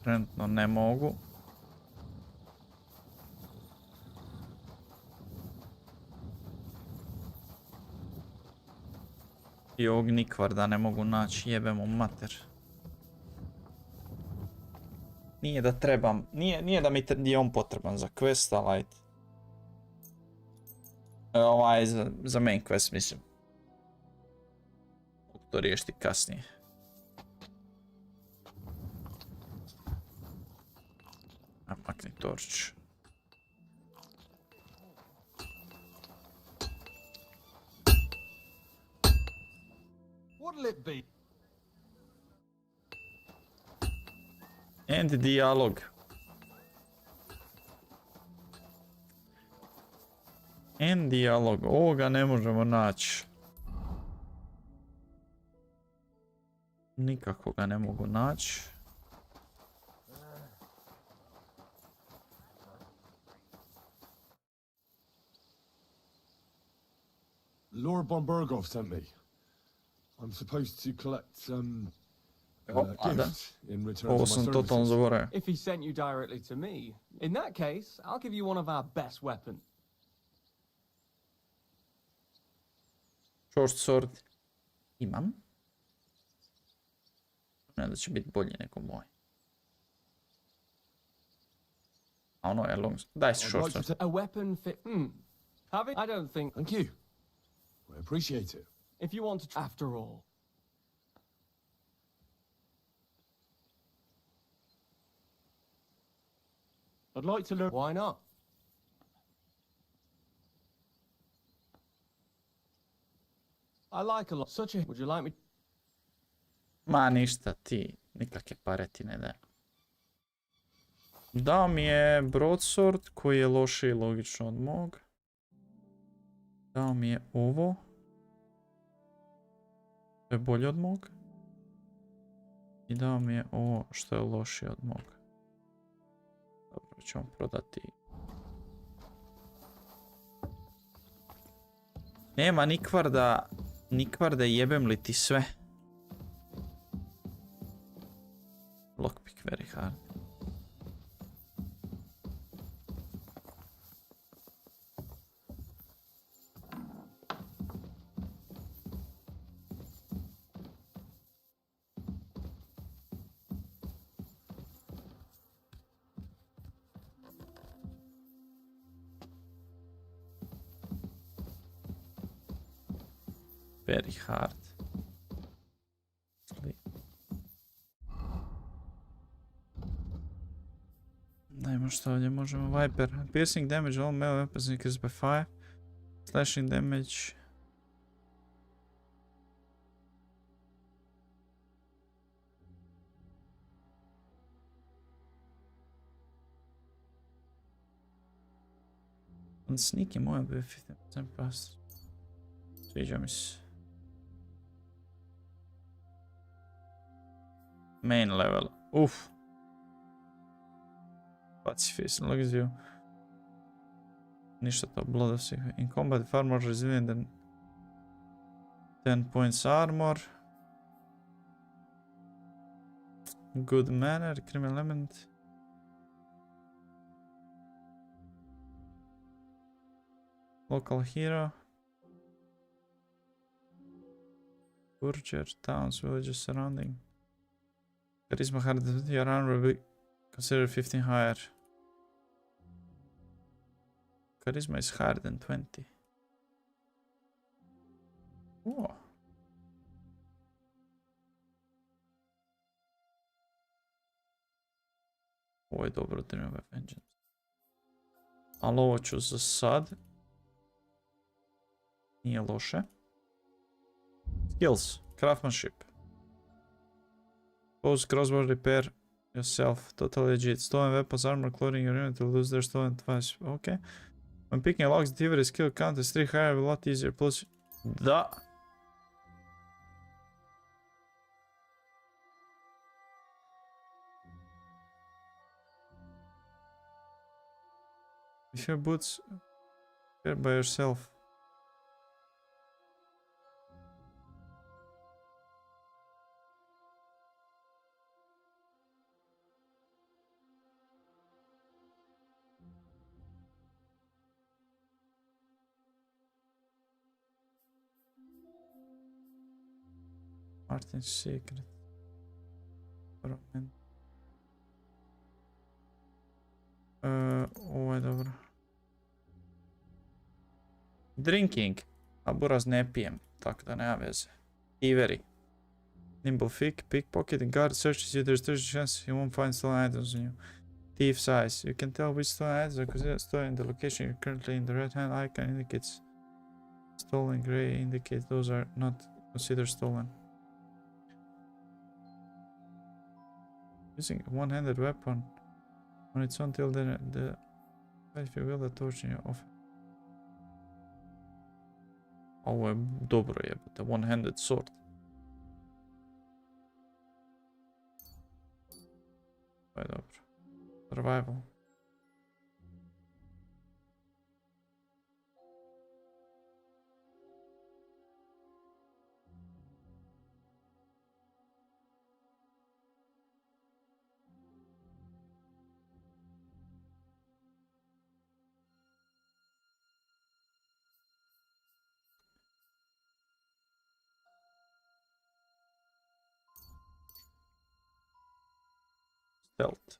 Trenutno ne mogu. I ovog nikvarda ne mogu naći, jebemo mater. Nije da trebam, nije da mi je on potreban za quest, ali ajde. Ovaj, za main quest mislim. Mogu to riješiti kasnije. Makni torč. What'll it be? End dialog. End dialog. Ovoga ne možemo naći. Nikako ga ne mogu naći. Lord Bombergov sent me. I'm supposed to collect some gift in return for my services. If he sent you directly to me, in that case, I'll give you one of our best weapons. Short sword. Imam. Ne da će biti bolji nego moj. A ono je long. Daj si short sword. A weapon fit. Have it? I don't think. Thank you. I appreciate it. If you want to, after all. I'd like to learn. Why not? I like a lot. Such a. Would you like me? Ma ništa ti, nikakve pare ti ne daje. Dao mi je broadsword koji je lošiji logično od mog. Dao mi je ovo. To je bolje od mog. I dao mi je ovo što je lošije od mog. Dobro, ćemo prodati. Nema nikvarda. Nikvarda, jebem li ti sve? Lockpick very hard. Very hard. Dajmo što ovdje možemo. Viper. Piercing damage all melee weapons increased by 5. Slashing damage. On sneaky more by 15% plus. Sviđa mi se. Main level. Uff. Pacifist, look at you. Ništa to, blood of sick. In combat far more resilient than 10 points armor. Good manner, criminal element. Local hero. Burger, towns, villages surrounding. Charisma higher than 20, your armor will be considered 15 higher. Charisma is higher than 20. Oh. Ovo je dobro, Dream of Vengeance. Ali ovo ću za sad. Nije loše. Skills. Craftsmanship. Pose, crossbow, repair yourself. Totally legit. Stolen weapons, armor, clothing, your unit will lose their stolen twice. Okay. When picking a lock's delivery skill count is 3 higher, a lot easier. Plus, da. If your boots repair by yourself. Martin's secret. Ovo je dobro. Drinking. A buraz ne pijem, tako da nema veze. Thievery. Nimble Fig, Pickpocket, and Guard searches you. There's 30 chances you won't find stolen items on you. Thief's Eyes. You can tell which stolen items are considered stolen in the location you're currently in. The red hand icon indicates stolen, gray indicates those are not considered stolen. Using a one-handed weapon on its own till then, if you will, the torch in your offer. Ovo je dobro jebate, one-handed sword. To je dobro. Survival. Stealth.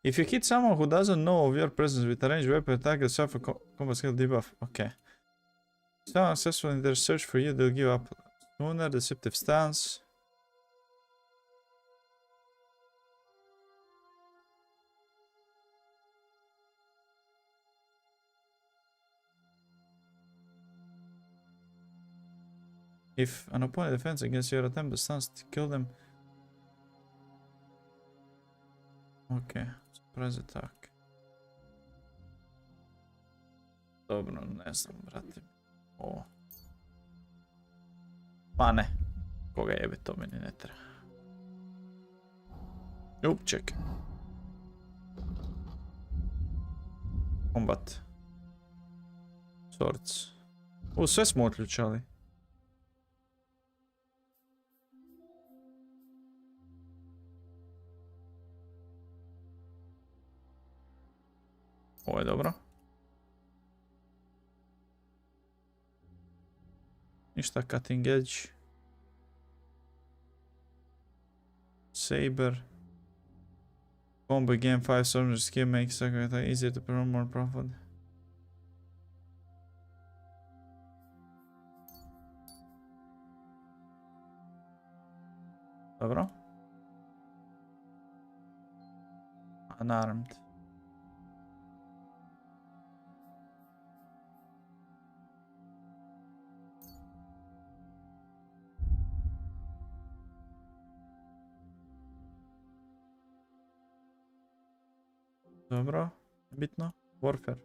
If you hit someone who doesn't know of your presence with a ranged weapon attack, they suffer combat skill debuff. Okay. If someone successful in their search for you, they'll give up sooner. Deceptive stance. If an opponent defends against your attempt, the stance to kill them. Okay, surprise attack. Dobro, ne znam, brate. Ovo. Pa ne. Koga jebe, to meni ne treba. Čekaj. Combat. Swords. Sve smo otključali. Ovo je dobro. Ništa, cutting edge. Saber. Combo game 5 soldier skill makes it easier to perform more profit. Dobro. Unarmed. Dobro, bitno. Warfare.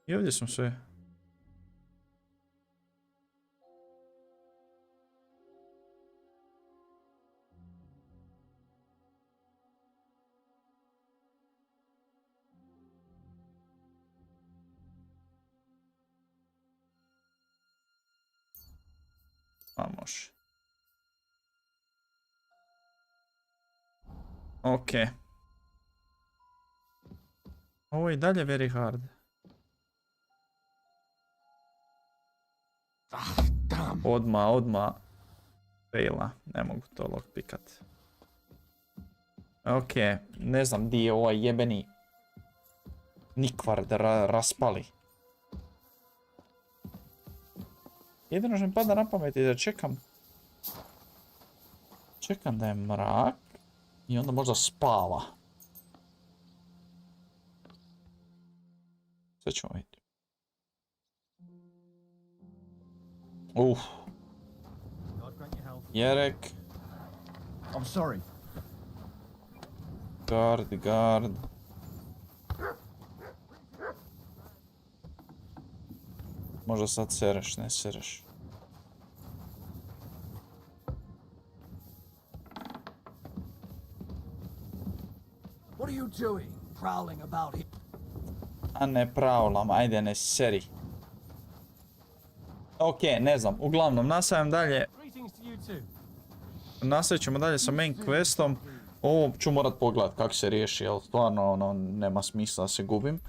I ovdje smo sve. A može. Ok. Ovo je i dalje very hard. Odmah. Faila. Ne mogu to lockpikat. Ok, ne znam di je ovaj jebeni nikvar da raspali. Jedino što mi pada na pamet je da čekam da je mrak i onda možda spava. Sve ćemo vidjeti. Jerek. I'm sorry. Guard. Možda sad sereš, ne sereš. What are you doing, prowling about here? A ne praulam, ajde ne seri. Ok, ne znam, uglavnom nastavljam dalje. Nastavit ćemo dalje sa main questom. Ovo ću morat pogledat kako se riješi, jer stvarno ono, nema smisla da se gubim.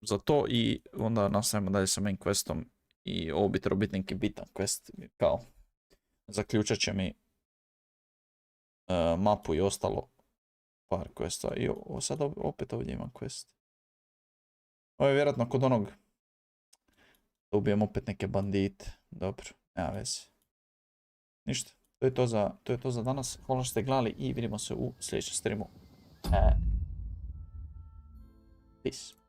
Za to i onda nastavimo dalje sa main questom. I ovo bi trebao biti neki bitan quest, kao zaključat će mi mapu i ostalo par questa. I sad opet ovdje imam quest. Ovo je vjerojatno kod onog da ubijem opet neke bandite. Dobro, nema veze. Ništa, to je to za danas. Hvala što ste gledali i vidimo se u sljedećem streamu. Peace.